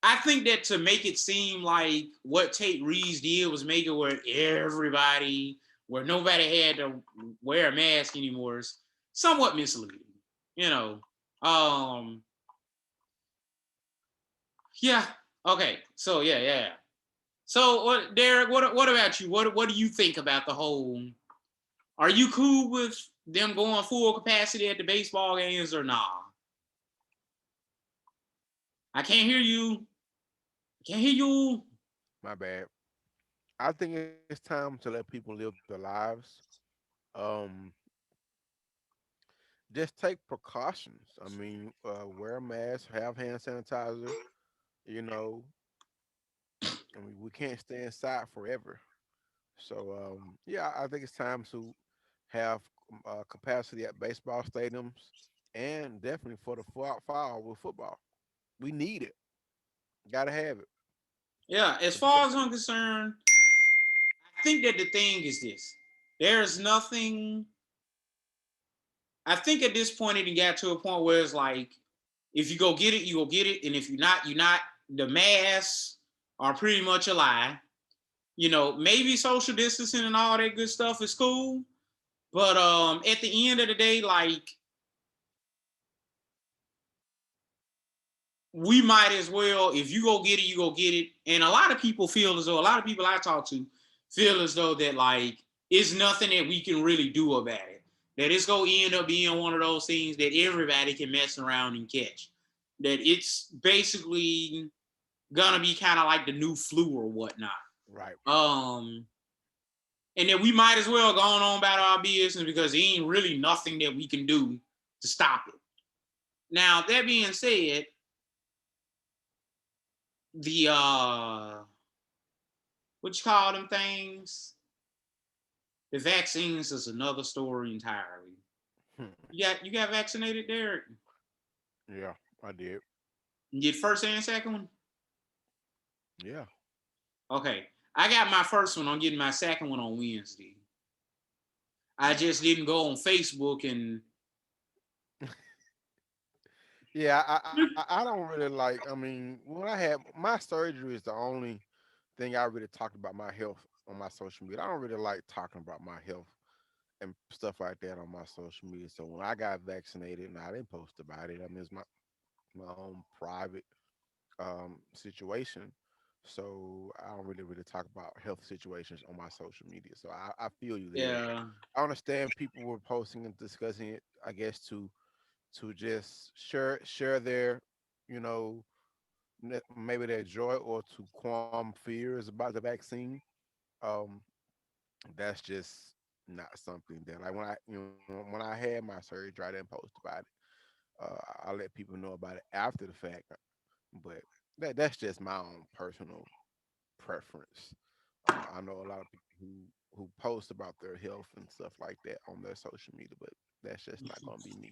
I think that to make it seem like what Tate Reeves did was make it where nobody had to wear a mask anymore is somewhat misleading, you know. Yeah. Okay. So yeah. So Derek, what about you? What do you think about the whole? Are you cool with them going full capacity at the baseball games or nah? I can't hear you. My bad. I think it's time to let people live their lives. Um, just take precautions. I mean, wear a mask, have hand sanitizer. You know, I mean, we can't stay inside forever. So, yeah, I think it's time to have capacity at baseball stadiums and definitely for the fall with football. We need it. Got to have it. Yeah, as far as I'm concerned, I think that the thing is this. There's nothing. I think at this point it got to a point where it's like, if you go get it, you go get it, and if you're not, you're not. The masks are pretty much a lie. Maybe social distancing and all that good stuff is cool, but at the end of the day, like, we might as well, if you go get it, you go get it. And a lot of people a lot of people I talk to feel as though that, like, it's nothing that we can really do about it. That it's going to end up being one of those things that everybody can mess around and catch. That it's basically going to be kind of like the new flu or whatnot. Right. And then we might as well go on about our business because there ain't really nothing that we can do to stop it. Now, that being said, the what you call them things? The vaccines is another story entirely. You got vaccinated, Derek? Yeah, I did. You get first and second one? Yeah. Okay. I got my first one. I'm getting my second one on Wednesday. I just didn't go on Facebook and Yeah, I don't really like. I mean, when I had my surgery is the only thing I really talked about my health on my social media. I don't really like talking about my health and stuff like that on my social media. So when I got vaccinated, and I didn't post about it. I mean, it's my own private situation. So I don't really talk about health situations on my social media. So I feel you there. yeah. I understand people were posting and discussing it. I guess to just share their, you know, maybe their joy or to calm fears about the vaccine. Um, that's just not something that, like, when I had my surgery, I didn't post about it. I let people know about it after the fact, but that's just my own personal preference. I know a lot of people who post about their health and stuff like that on their social media, but that's just not gonna be me.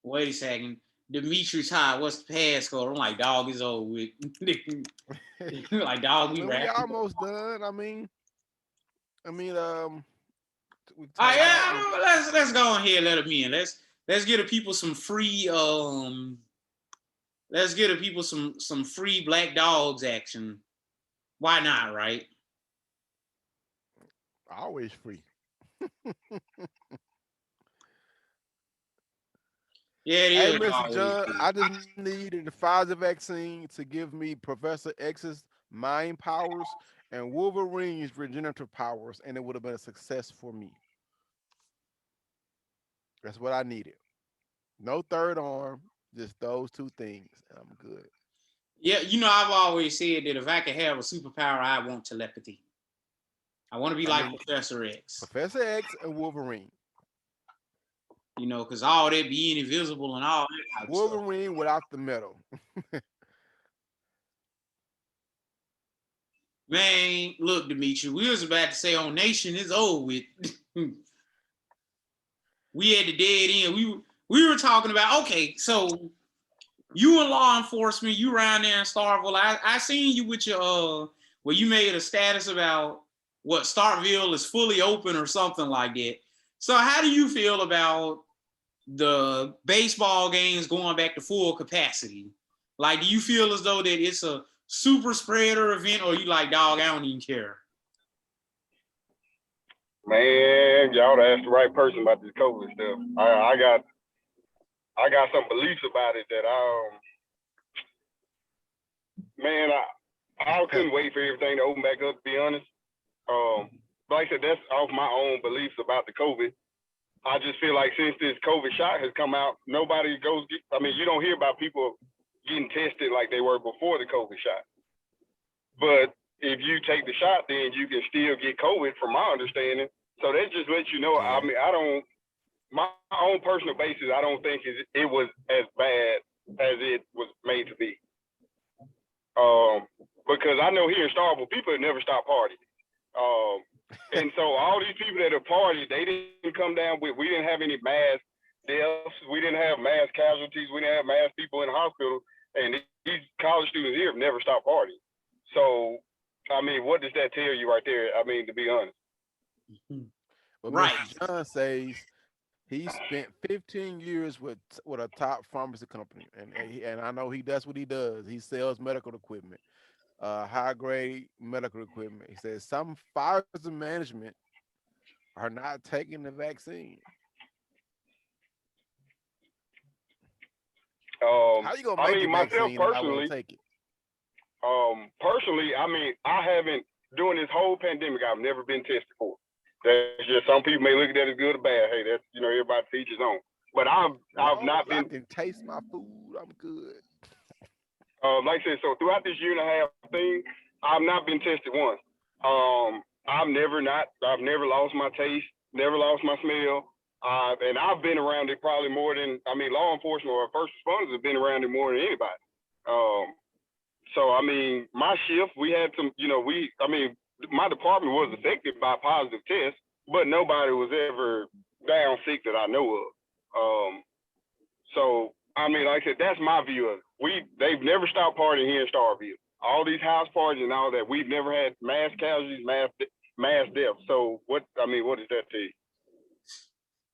Wait a second. Demetrius High, what's the passcode? I'm like, dog is over with. Like, dog, we Man, we wrapping. almost done. I mean, we All right, talk about let's go on here. Let them in. Let's get the people some free Let's get the people some free Black Dogs action. Why not, right? always free. Yeah, it Hey, is Mr. always John, free. I just needed the Pfizer vaccine to give me Professor X's mind powers and Wolverine's regenerative powers, and it would have been a success for me. That's what I needed. No third arm, just those two things, and I'm good. Yeah, I've always said that if I could have a superpower, I want telepathy. I want to be I like mean, Professor X. Professor X and Wolverine. Because all that being invisible and all that type of stuff. Wolverine without the metal. Man, look, Demetri, we was about to say on Nation is over with. We had the dead end. We were talking about, okay, so you in law enforcement, you around there in Starkville. I seen you with your where you made a status about what Starkville is fully open or something like that. So how do you feel about the baseball games going back to full capacity? Like, do you feel as though that it's a super spreader event, or you like, dog, I don't even care? Man, y'all asked the right person about this COVID stuff. I got some beliefs about it that man, I couldn't wait for everything to open back up, to be honest. Like I said, that's off my own beliefs about the COVID. I just feel like since this COVID shot has come out, nobody goes. You don't hear about people getting tested like they were before the COVID shot. But if you take the shot, then you can still get COVID, from my understanding. So that just lets you know. Yeah. I mean, I don't. My own personal basis, I don't think it was as bad as it was made to be. Because I know here in Starkville, people have never stopped partying. And so all these people that have partied, they didn't come down with. We didn't have any mass deaths. We didn't have mass casualties. We didn't have mass people in the hospital. And these college students here have never stopped partying. So, I mean, what does that tell you right there? I mean, to be honest. But Right. Mr. John says he spent 15 years with a top pharmacy company, and I know that's what he does. He sells medical equipment, high grade medical equipment. He says some Pfizer management are not taking the vaccine. How you gonna make the vaccine and I won't take it? Personally, I mean, I haven't, during this whole pandemic, I've never been tested for it. That's just, some people may look at that as good or bad. Hey, that's, you know, everybody teach his own. But I've not been. I can taste my food. I'm good. Like I said, so throughout this year and a half thing, I've not been tested once. I've never lost my taste, never lost my smell. And I've been around it probably more than, I mean, law enforcement or first responders have been around it more than anybody. So, I mean, my shift, we had some, you know, my department was affected by positive tests, but nobody was ever down sick that I know of. So, I mean, like I said, that's my view of it. They've never stopped partying here in Starkville. All these house parties and all that, we've never had mass casualties, mass deaths. So, what does that tell you?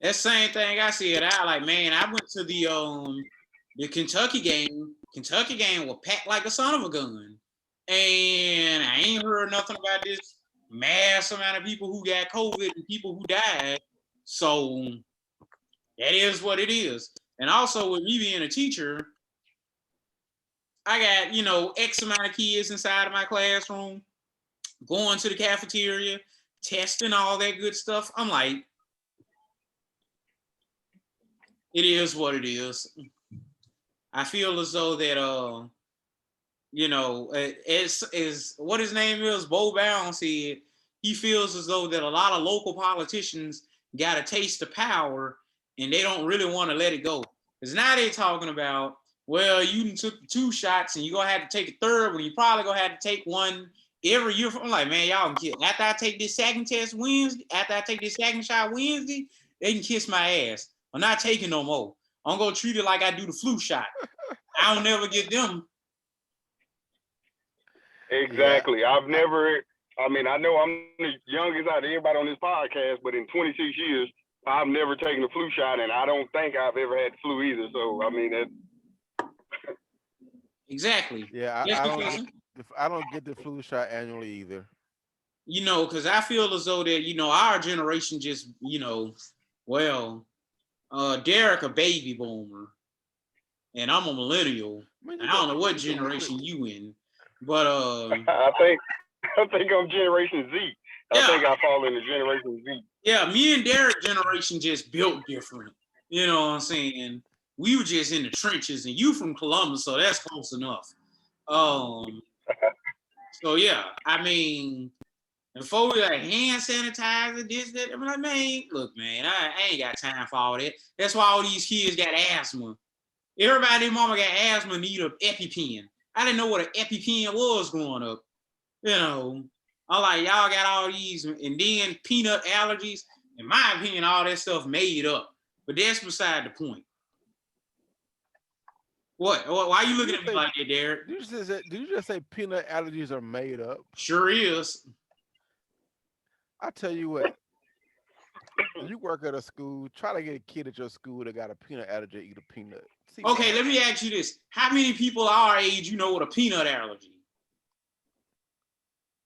That same thing I said. I went to the Kentucky game. Kentucky game was packed like a son of a gun. And I ain't heard nothing about this mass amount of people who got COVID and people who died. So that is what it is. And also with me being a teacher, I got, you know, X amount of kids inside of my classroom, going to the cafeteria, testing all that good stuff. I'm like, it is what it is. I feel as though that, you know, as what his name is, Bo Bound said, he feels as though that a lot of local politicians got a taste of power and they don't really want to let it go. Because now they're talking about, well, you took 2 shots and you're going to have to take a third one. You probably going to have to take one every year. I'm like, man, y'all can get, after I take this second shot Wednesday, they can kiss my ass. I'm not taking no more. I'm going to treat it like I do the flu shot. I don't never get them. Exactly. Yeah. I know I'm the youngest out of everybody on this podcast, but in 26 years, I've never taken a flu shot, and I don't think I've ever had the flu either. So, I mean, that. Exactly. Yeah, I don't get the flu shot annually either. You know, because I feel as though that, you know, our generation just, you know, well, Derek a baby boomer, and I'm a millennial. I don't know what generation you in, but I think I'm Generation Z. I think I fall into Generation Z. Yeah, me and Derek generation just built different. You know what I'm saying? We were just in the trenches, and you from Columbus, so that's close enough. So yeah, I mean, before we like hand sanitizer, this, that, I'm like, man, look, man, I ain't got time for all that. That's why all these kids got asthma. Everybody, mama got asthma, need an EpiPen. I didn't know what an EpiPen was growing up. You know, I'm like, y'all got all these, and then peanut allergies. In my opinion, all that stuff made up. But that's beside the point. What? Why are you looking at me like that, Derek? Did you just say peanut allergies are made up? Sure is. I tell you what. You work at a school, try to get a kid at your school that got a peanut allergy, eat a peanut. Okay, let me ask you this. How many people our age you know with a peanut allergy?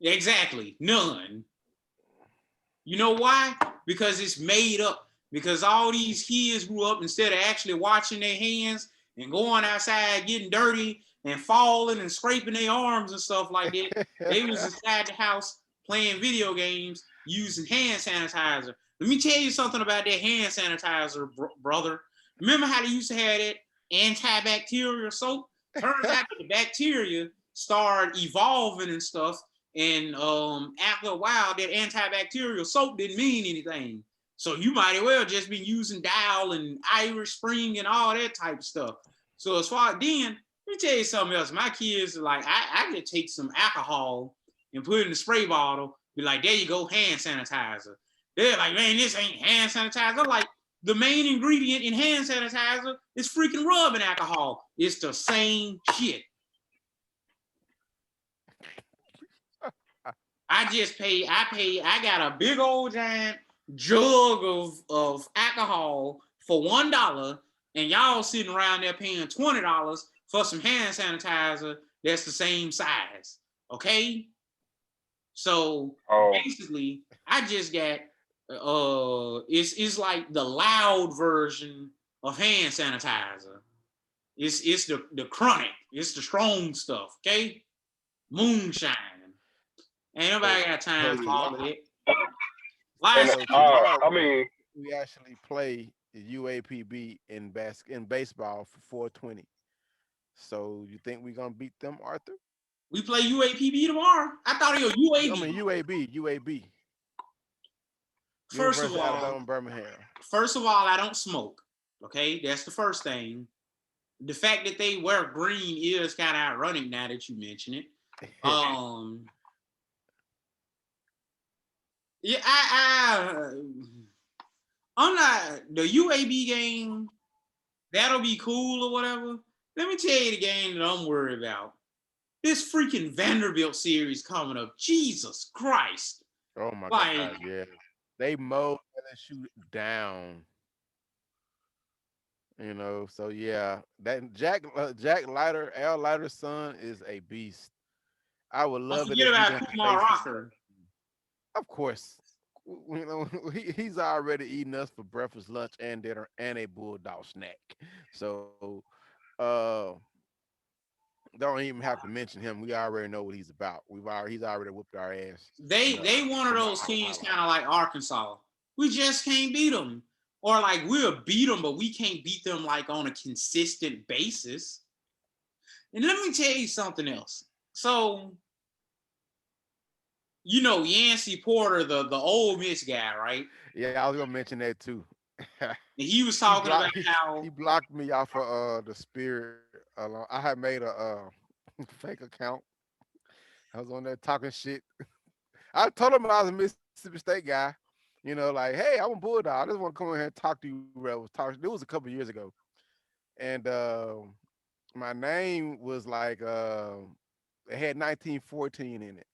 Exactly, none. You know why? Because it's made up. Because all these kids grew up, instead of actually washing their hands and going outside getting dirty and falling and scraping their arms and stuff like that, they was inside the house playing video games using hand sanitizer. Let me tell you something about that hand sanitizer, brother. Remember how they used to have that antibacterial soap? Turns out that the bacteria started evolving and stuff, And after a while, that antibacterial soap didn't mean anything. So you might as well just been using Dial and Irish Spring and all that type of stuff. So as far as then, let me tell you something else. My kids are like, I could take some alcohol and put it in the spray bottle, be like, there you go, hand sanitizer. They're like, man, this ain't hand sanitizer. I'm like, the main ingredient in hand sanitizer is freaking rubbing alcohol. It's the same shit. I got a big old giant jug of alcohol for $1, and y'all sitting around there paying $20 for some hand sanitizer that's the same size. Okay? So basically, I just got it's like the loud version of hand sanitizer. It's the chronic, it's the strong stuff, okay? Moonshine. Ain't nobody got time for all of it. I mean, we actually play UAPB in baseball for 420. So you think we're gonna beat them, Arthur? We play UAPB tomorrow. I thought it was UAB. I mean UAB. First of University of all, Alabama, Birmingham. First of all, I don't smoke. Okay, that's the first thing. The fact that they wear green is kind of ironic now that you mention it. Yeah, I'm not the UAB game. That'll be cool or whatever. Let me tell you the game that I'm worried about. This freaking Vanderbilt series coming up. Jesus Christ! Oh my God! Yeah, they mowed LSU down. You know, so yeah, that Jack Leiter, Al Leiter's son is a beast. I would love it if about Kumar Rocker. Of course, you know he's already eating us for breakfast, lunch, and dinner, and a bulldog snack. So, don't even have to mention him. We already know what he's about. He's already whooped our ass. They one of those teams kind of like Arkansas. We just can't beat them. Or like we'll beat them, but we can't beat them like on a consistent basis. And let me tell you something else. So, you know, Yancey Porter, the Ole Miss guy, right? Yeah, I was gonna mention that too. And he was talking about how he blocked me off of the Spirit. I had made a fake account. I was on there talking shit. I told him I was a Mississippi State guy. You know, like, hey, I'm a Bulldog. I just want to come in here and talk to you. It was a couple of years ago. And my name was like, it had 1914 in it.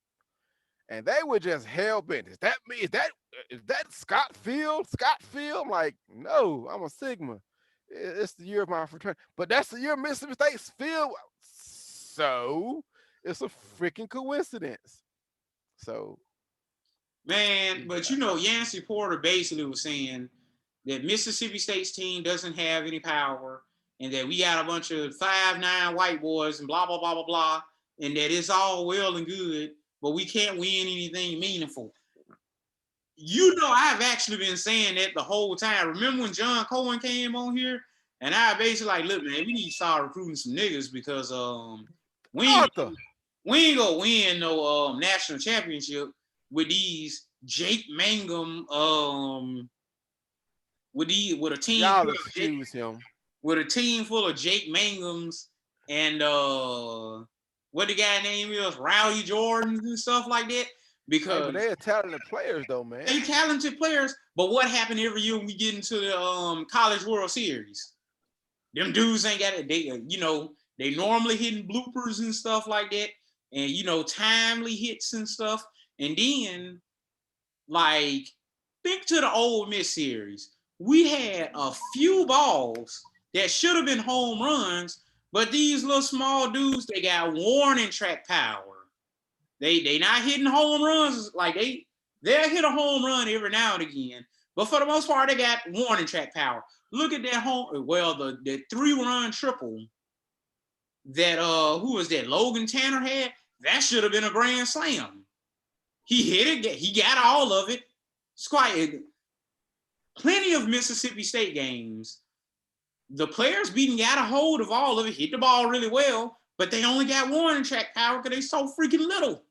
And they were just hell bent. Is that me? Is that Scott Field? Scott Field? I'm like, no, I'm a Sigma. It's the year of my fraternity. But that's the year of Mississippi State's field. So it's a freaking coincidence. So, man, but you know, Yancey Porter basically was saying that Mississippi State's team doesn't have any power and that we got a bunch of 5'9" white boys and blah, blah, blah, blah, blah, and that it's all well and good, but we can't win anything meaningful. You know, I've actually been saying that the whole time. Remember when John Cohen came on here? And I basically like, look, man, we need to start recruiting some niggas because we ain't gonna win no national championship with these Jake Mangum with a team. Y'all excuse him. With a team full of Jake Mangums and what the guy name is, Rowdy Jordans and stuff like that. Because they are talented players, though, man. They talented players, but what happened every year when we get into the College World Series? Them dudes ain't got it. They, you know, they normally hitting bloopers and stuff like that, and you know, timely hits and stuff. And then, like, think to the Ole Miss series. We had a few balls that should have been home runs, but these little small dudes, they got warning track power. They not hitting home runs like they'll hit a home run every now and again, but for the most part they got warning track power. Look at that the 3-run triple that who was that Logan Tanner had. That should have been a grand slam. He hit it. He got all of it. It's quite plenty of Mississippi State games. The players got a hold of all of it, hit the ball really well, but they only got warning track power because they so freaking little.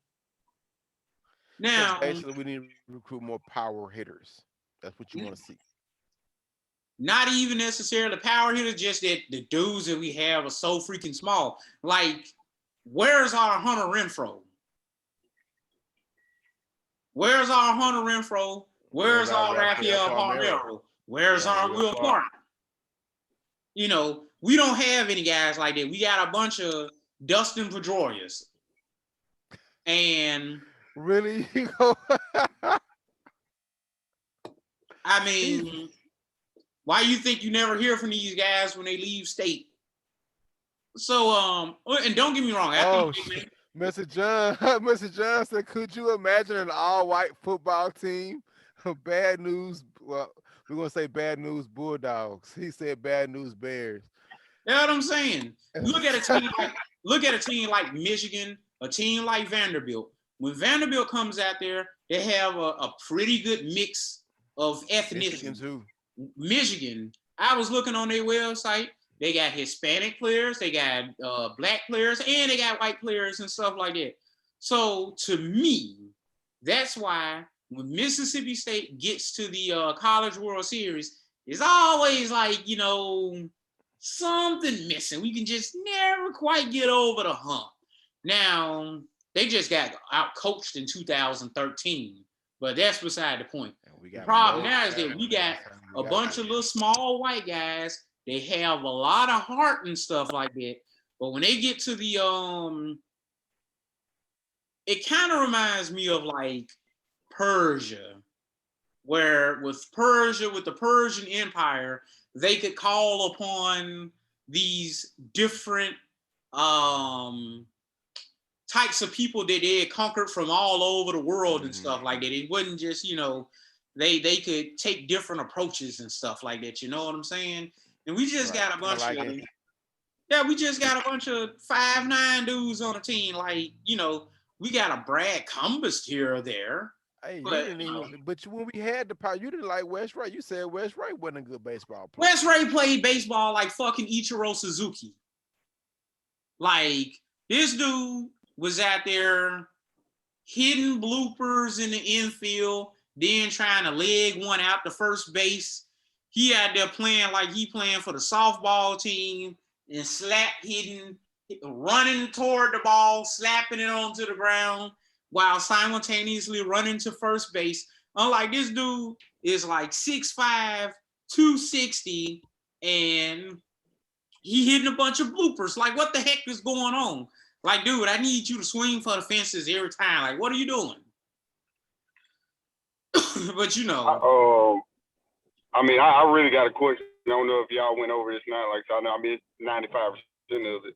So Now, basically, we need to recruit more power hitters. That's what you want to see. not even necessarily power hitters, just that the dudes that we have are so freaking small. Like, where's our Hunter Renfro? Where's our Hunter Renfro? Where's our Rafael Palmeiro? Where's our Will Clark? You know, we don't have any guys like that. We got a bunch of Dustin Pedroias. And really, I mean, why you think you never hear from these guys when they leave state? So, and don't get me wrong. Mr. John, Mr. John said, could you imagine an all-white football team? Bad news. Well, we're gonna say bad news Bulldogs. He said bad news Bears. You know what I'm saying? Look at a team like Michigan, a team like Vanderbilt. When Vanderbilt comes out there, they have a pretty good mix of ethnicity. Michigan, I was looking on their website. They got Hispanic players, they got black players, and they got white players and stuff like that. So to me, that's why when Mississippi State gets to the College World Series, it's always like, you know, something missing. We can just never quite get over the hump. Now, they just got out-coached in 2013, but that's beside the point. The problem now is that we got a bunch of little small white guys. They have a lot of heart and stuff like that. But when they get to the, it kind of reminds me of like Persia, where with the Persian Empire, they could call upon these different types of people that they had conquered from all over the world and stuff like that. It wasn't just, you know, they could take different approaches and stuff like that. You know what I'm saying? And we just got a bunch we just got a bunch of 5'9" dudes on the team. Like, you know, we got a Brad Cumbest here or there. Hey, but when we had the power, you didn't like Wes Ray. You said Wes Ray wasn't a good baseball player. Wes Ray played baseball like fucking Ichiro Suzuki. Like, this dude was out there hitting bloopers in the infield, then trying to leg one out to first base. He out there playing like he playing for the softball team and slap hitting, running toward the ball, slapping it onto the ground while simultaneously running to first base. Unlike this dude is like 6'5", 260, and he hitting a bunch of bloopers. Like, what the heck is going on? Like, dude, I need you to swing for the fences every time. Like, what are you doing? But you know. I mean, I really got a question. I don't know if y'all went over this now. Like, I know I missed 95% of it.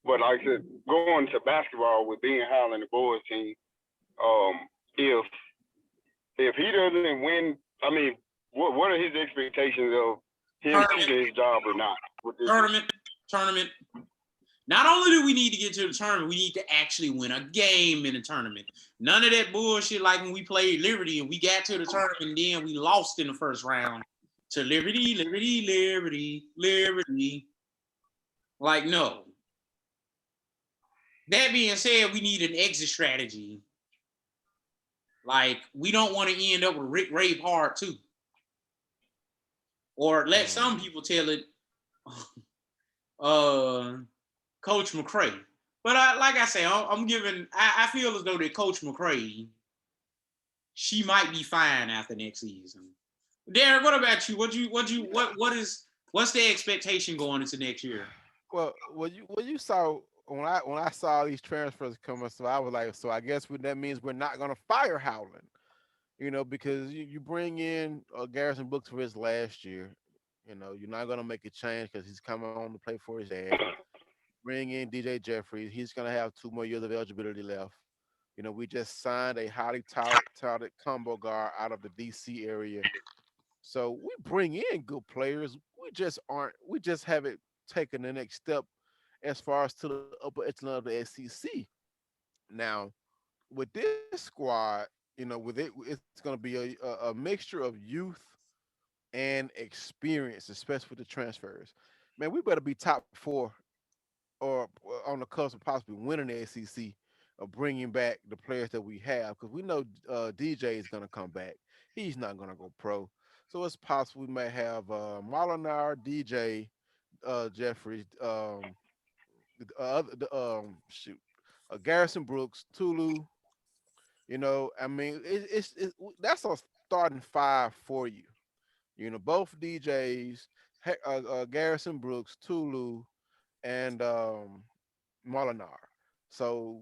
But like I said, going to basketball with being Howland, the boys team, if he doesn't win, I mean, what are his expectations of him keeping his job or not? Tournament. Not only do we need to get to the tournament, we need to actually win a game in the tournament. None of that bullshit like when we played Liberty and we got to the tournament and then we lost in the first round to Liberty. Like, no. That being said, we need an exit strategy. Like, we don't want to end up with Rick Ray Part 2. Or let some people tell it, Coach McCray. But like I say, I feel as though that Coach McCray, she might be fine after next season. Derek, what about you? What's the expectation going into next year? Well, you saw when I saw these transfers coming, so I was like, so I guess that means we're not gonna fire Howland, you know, because you bring in Garrison Brooks for his last year, you know, you're not gonna make a change because he's coming on to play for his dad. Bring in DJ Jefferies. He's going to have 2 more years of eligibility left. You know, we just signed a highly touted combo guard out of the DC area. So we bring in good players. We just haven't taken the next step as far as to the upper echelon of the SEC. Now, with this squad, you know, it's going to be a mixture of youth and experience, especially with the transfers. Man, we better be top 4 or on the cusp of possibly winning the SEC of bringing back the players that we have because we know DJ is going to come back. He's not going to go pro. So it's possible we may have Molinar, DJ, Jefferies, shoot, Garrison Brooks, Tulu. You know, I mean, that's a starting five for you. You know, both DJs, Garrison Brooks, Tulu, and Molinar. So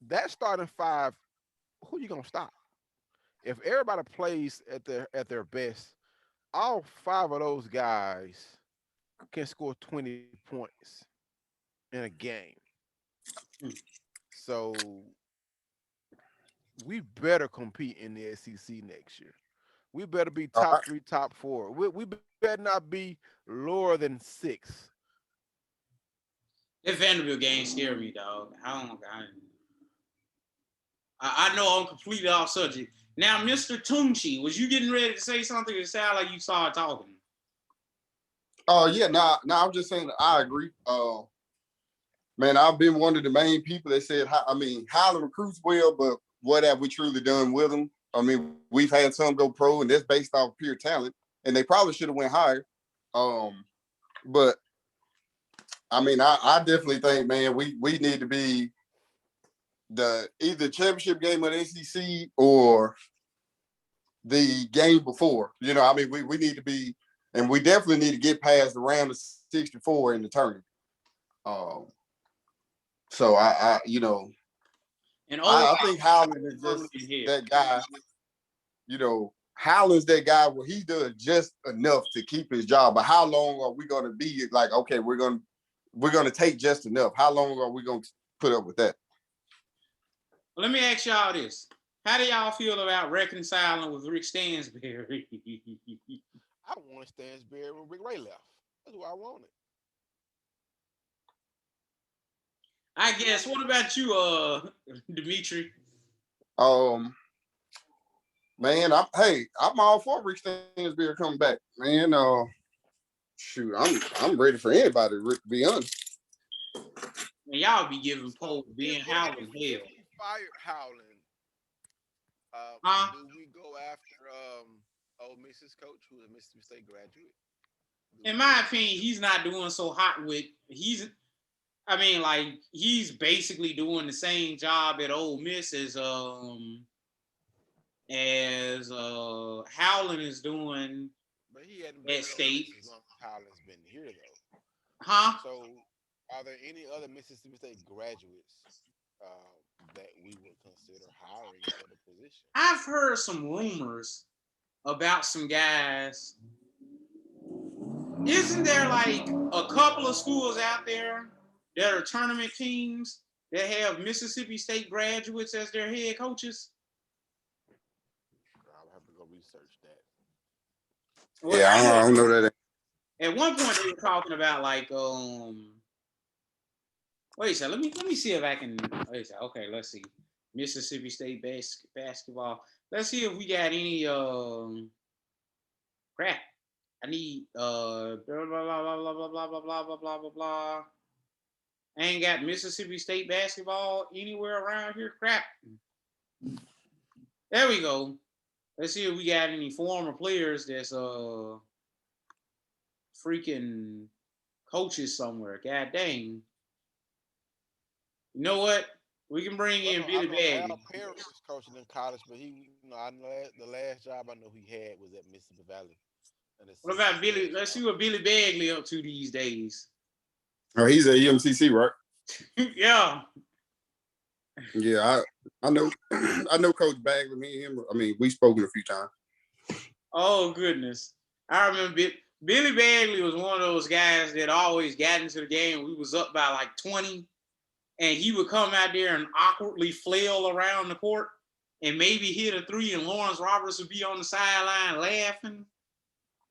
that starting five, who you gonna stop? If everybody plays at their best, all five of those guys can score 20 points in a game. So we better compete in the SEC next year. We better be All top right. three, top four. We better not be lower than six. That Vanderbilt game scared me, dog. I know I'm completely off subject. Now, Mr. Tunchi, was you getting ready to say something? It sounded like you started talking. Yeah, I'm just saying I agree. Man, I've been one of the main people that said, Howland recruits well, but what have we truly done with them? I mean, we've had some go pro, and that's based off pure talent, and they probably should have went higher. But I mean, I definitely think, man, we need to be the either championship game of the SEC or the game before. You know, I mean, we need to be, and we definitely need to get past the round of 64 in the tournament. So I And I think Howland is just that guy. You know, Howland's that guy where he does just enough to keep his job. But how long are we going to be like? Okay, we're going to take just enough. How long are we going to put up with that? Let me ask y'all this: how do y'all feel about reconciling with Rick Stansberry? I want Stansberry when Rick Ray left. That's what I wanted. I guess. What about you, Dimitri? Man, I'm all for Rick Stansberry coming back. Man, shoot, I'm ready for anybody, Rick, to be honest. And y'all be giving Pope being Howland hell. If we fired Howland, Huh? do we go after old Miss's coach who's a Mississippi State graduate? In my opinion, he's not doing so hot with he's basically doing the same job at Ole Miss as Howland is doing But he hadn't been at State. as long as Howland's been here though. Huh? So are there any other Mississippi State graduates that we would consider hiring for the position? I've heard some rumors about some guys. Isn't there like a couple of schools out there that are tournament teams that have Mississippi State graduates as their head coaches? I'll have to go research that. Well, yeah, I don't know that. At one point, they were talking about like, wait a second, let me see if I can. Wait a second. Okay, let's see. Mississippi State basketball. Let's see if we got any crap. I need blah blah blah blah blah blah blah blah blah blah blah blah. I ain't got Mississippi State basketball anywhere around here. Crap. There we go. Let's see if we got any former players that's freaking coaches somewhere. God dang. You know what? We can bring in Billy Bagley. Al Perry was coaching in college, but I know the last job I know he had was at Mississippi Valley. What about Billy? Let's see what Billy Bagley up to these days. Oh, he's at EMCC, right? Yeah. Yeah, I know. I know Coach Bagley. Me and him. I mean, we've spoken a few times. Oh goodness, I remember Billy Bagley was one of those guys that always got into the game. We was up by like 20, and he would come out there and awkwardly flail around the court and maybe hit a three, and Lawrence Roberts would be on the sideline laughing.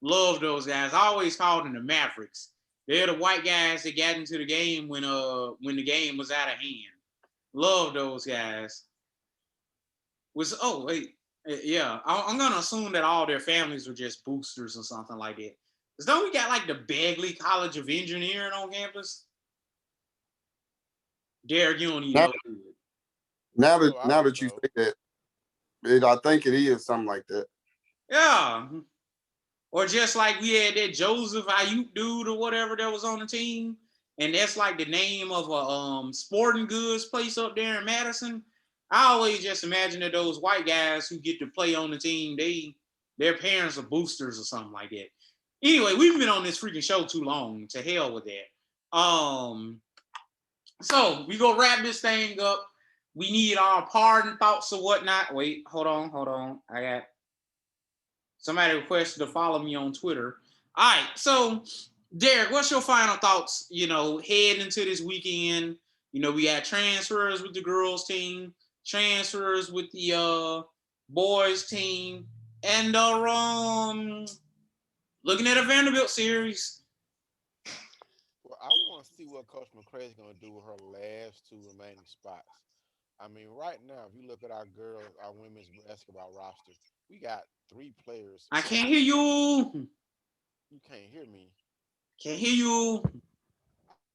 Love those guys. I always called them the Mavericks. They're the white guys that got into the game when the game was out of hand. Love those guys. Yeah. I'm gonna assume that all their families were just boosters or something like that. Cause don't we got like the Bagley College of Engineering on campus? Derek, you don't even Now, know. now that you say that, I think it is something like that. Yeah. Or just like we had that Joseph Ayuk dude or whatever that was on the team, and that's like the name of a sporting goods place up there in Madison. I always just imagine that those white guys who get to play on the team, their parents are boosters or something like that. Anyway, we've been on this freaking show too long. To hell with that. So we go wrap this thing up. We need our pardon thoughts or whatnot. Wait, hold on. I got somebody requested to follow me on Twitter. All right, so Derek, what's your final thoughts? Heading into this weekend. We got transfers with the girls team, transfers with the boys team, and looking at a Vanderbilt series. Well, I want to see what Coach McCray is going to do with her last two remaining spots. I mean, right now, if you look at our women's basketball roster, we got 3 players. I can't hear you. You can't hear me. Can't hear you.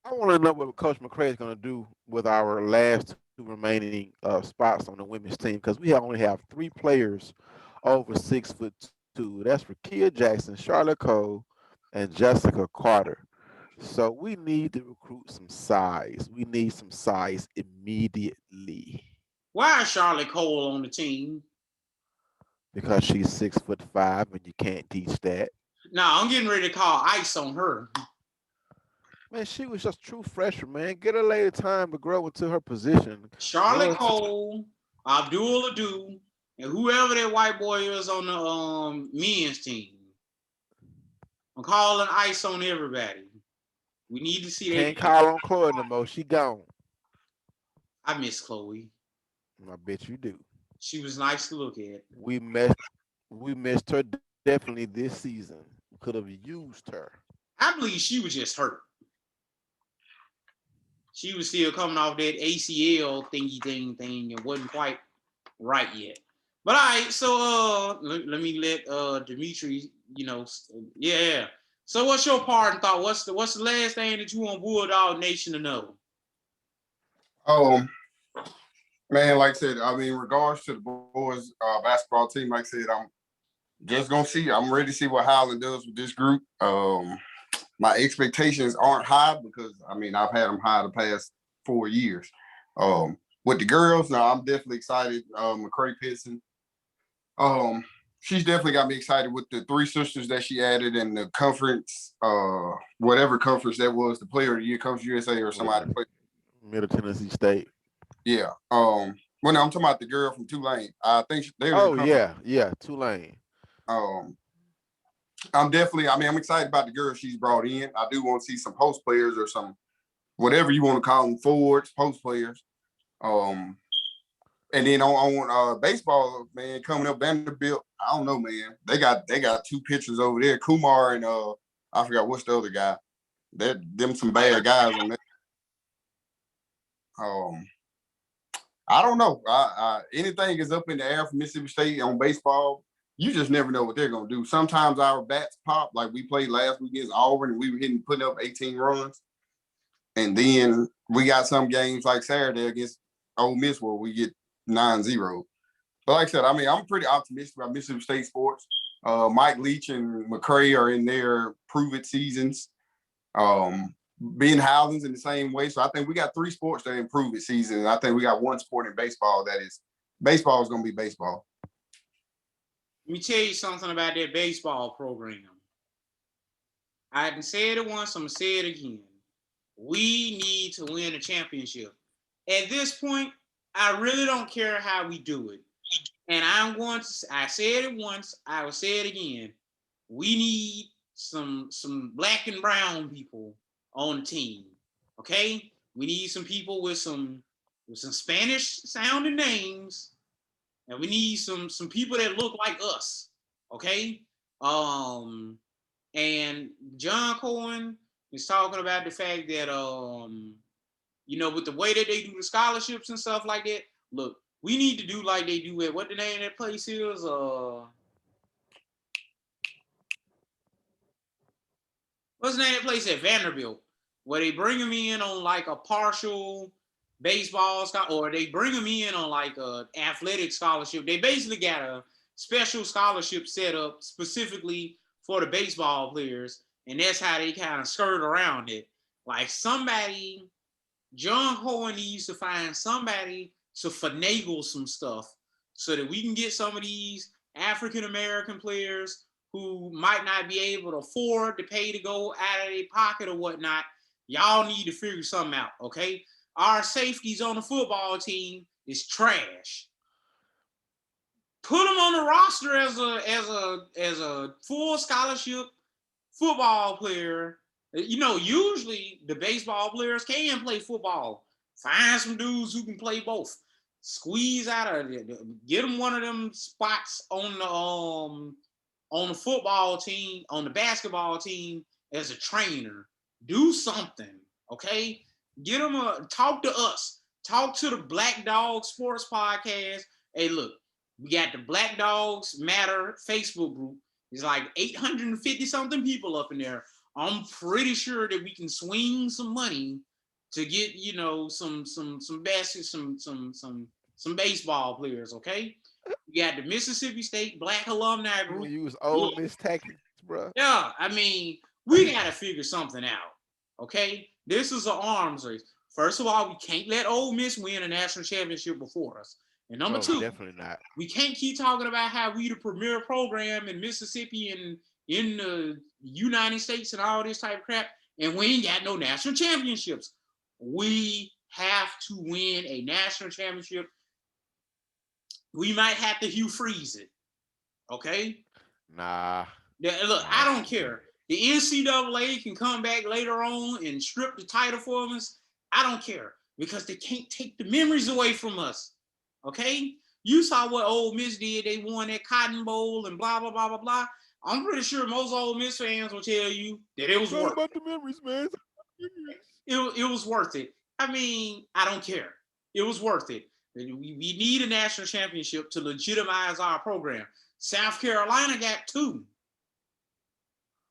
I want to know what Coach McCray is going to do with our last two remaining spots on the women's team because we only have 3 players over 6'2". That's Rakia Jackson, Charlotte Cole, and Jessica Carter. So we need to recruit some size. We need some size immediately Why is Charlotte Cole on the team? because she's 6'5" and you can't teach that. Nah, I'm getting ready to call ice on her. Man, she was just true freshman, man. Get her later time to grow into her position. Charlotte Cole, Abdul Adu, and whoever that white boy is on the men's team. I'm calling ice on everybody. We need to see that. Can't call on Chloe no more. She gone. I miss Chloe. I bet you do. She was nice to look at. We missed her definitely this season. We could have used her. I believe she was just hurt. She was still coming off that ACL thing and wasn't quite right yet. But all right, so let me let Dimitri, yeah. So what's your part and thought? What's the last thing that you want Bulldog Nation to know? Man, like I said, I mean, in regards to the boys basketball team, like I said, I'm just gonna see. I'm ready to see what Howland does with this group. My expectations aren't high because I mean I've had them high the past 4 years. With the girls, now I'm definitely excited. McCray Pitson, she's definitely got me excited with the 3 sisters that she added in the conference, whatever conference that was, the Player of the Year, Conference USA or somebody. Middle Tennessee State. Yeah. Well, no, I'm talking about the girl from Tulane. I think they're. Oh yeah, Tulane. I'm excited about the girl she's brought in. I do want to see some post players or some whatever you want to call them, forwards, post players. And then on baseball, man, coming up Vanderbilt, I don't know, man. They got 2 pitchers over there, Kumar and I forgot what's the other guy. Them some bad guys on that. I don't know. Anything is up in the air for Mississippi State on baseball. You just never know what they're gonna do. Sometimes our bats pop, like we played last week against Auburn, and we were putting up 18 runs. And then we got some games like Saturday against Ole Miss where we get 9-0. But like I said, I mean, I'm pretty optimistic about Mississippi State sports. Mike Leach and McCray are in their prove-it seasons. Ben Howland's in the same way. So I think we got 3 sports that improve it season. And I think we got 1 sport in baseball baseball is going to be baseball. Let me tell you something about that baseball program. I hadn't said it once, I'm going to say it again. We need to win a championship. At this point, I really don't care how we do it. And I said it once, I will say it again. We need some black and brown people on the team. Okay? We need some people with some Spanish sounding names. And we need some people that look like us. Okay? And John Cohen is talking about the fact that with the way that they do the scholarships and stuff like that, look, we need to do like they do at what the name of that place is? What's the name of that place at Vanderbilt? Where they bring them in on like a partial baseball or they bring them in on like a athletic scholarship. They basically got a special scholarship set up specifically for the baseball players, and that's how they kind of skirt around it. Like John Cohen needs to find somebody to finagle some stuff so that we can get some of these African American players who might not be able to afford to pay to go out of their pocket or whatnot. Y'all need to figure something out, okay? Our safeties on the football team is trash. Put them on the roster as a full scholarship football player. You know, usually the baseball players can play football. Find some dudes who can play both. Squeeze out of it. Get them one of them spots on the football team, on the basketball team as a trainer. Do something, okay? Get them talk to us. Talk to the Black Dog Sports Podcast. Hey, look, we got the Black Dogs Matter Facebook group. There's like 850 something people up in there. I'm pretty sure that we can swing some money to get, you know, some baseball players, okay? We got the Mississippi State Black Alumni Group. You use Ole Miss tactics, bro. Yeah, I mean, we gotta figure something out, okay? This is an arms race. First of all, we can't let Ole Miss win a national championship before us. And number two, definitely not. We can't keep talking about how we the premier program in Mississippi and in the United States and all this type of crap, and we ain't got no national championships. We have to win a national championship. We might have to Hugh Freeze it, okay? Nah. Look, I don't care. The NCAA can come back later on and strip the title from us. I don't care because they can't take the memories away from us, okay? You saw what Ole Miss did. They won that Cotton Bowl and blah, blah, blah, blah, blah. I'm pretty sure most Ole Miss fans will tell you that it was worth it. About the memories, man. It was worth it. I mean, I don't care. It was worth it. We need a national championship to legitimize our program. South Carolina got 2.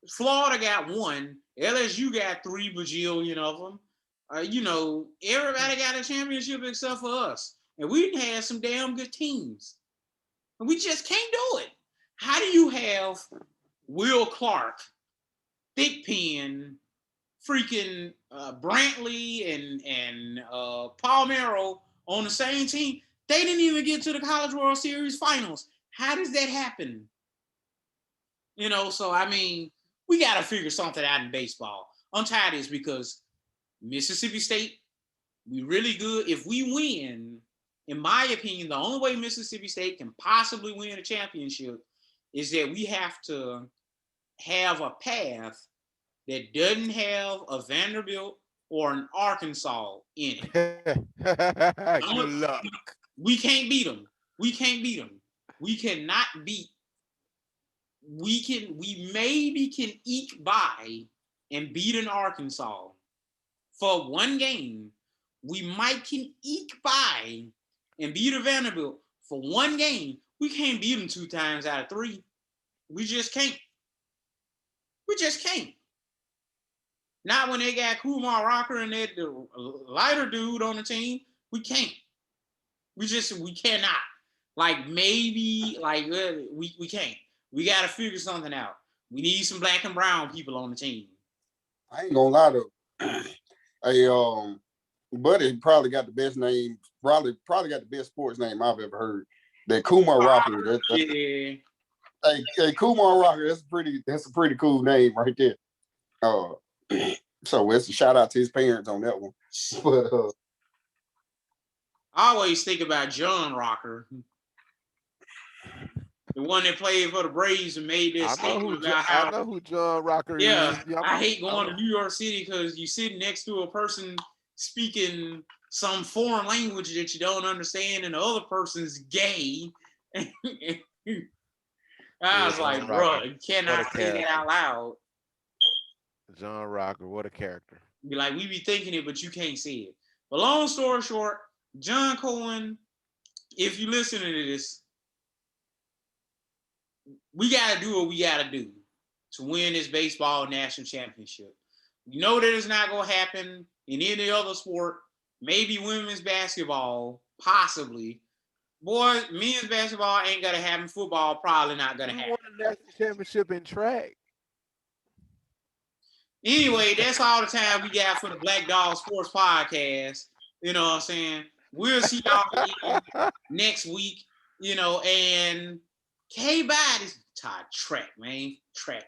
Florida got 1. LSU got 3 bajillion of them. You know, everybody got a championship except for us. And we had some damn good teams. And we just can't do it. How do you have Will Clark, Thickpen, freaking Brantley and Palmero on the same team? They didn't even get to the College World Series finals. How does that happen? You know, so I mean, we got to figure something out in baseball. I'm tired of this because Mississippi State, we really good. If we win, in my opinion, the only way Mississippi State can possibly win a championship is that we have to have a path that doesn't have a Vanderbilt or an Arkansas in it. Good luck. We can't beat them. We can't beat them. We cannot beat. We maybe can eke by and beat an Arkansas for one game. We might can eke by and beat a Vanderbilt for one game. We can't beat them 2 times out of 3. We just can't. We just can't. Not when they got Kumar Rocker and that the lighter dude on the team. We can't. We cannot. Like maybe we can't. We got to figure something out. We need some black and brown people on the team. I ain't gonna lie though. Hey, Buddy probably got the best name. Probably got the best sports name I've ever heard. That Kumar Rocker. Yeah. Hey, Kumar Rocker. That's a pretty cool name right there. So it's a shout out to his parents on that one. But I always think about John Rocker, the one that played for the Braves and made this statement about how. I know who John Rocker is. Yeah, I hate going to New York City because you're sitting next to a person speaking some foreign language that you don't understand, and the other person's gay. I was like, bro, you cannot say that out loud. John Rocker, what a character. Be like, we be thinking it, but you can't see it. But long story short, John Cohen, if you listen to this, we got to do what we got to do to win this baseball national championship. We know that it's not going to happen in any other sport. maybe women's basketball, possibly. Boy, men's basketball ain't gonna happen. Football probably not gonna We happen. won a national championship in track. Anyway, that's all the time we got for the Black Dog Sports Podcast. You know what I'm saying? We'll see y'all again next week. You know, and K-Body is tired track, man. Track.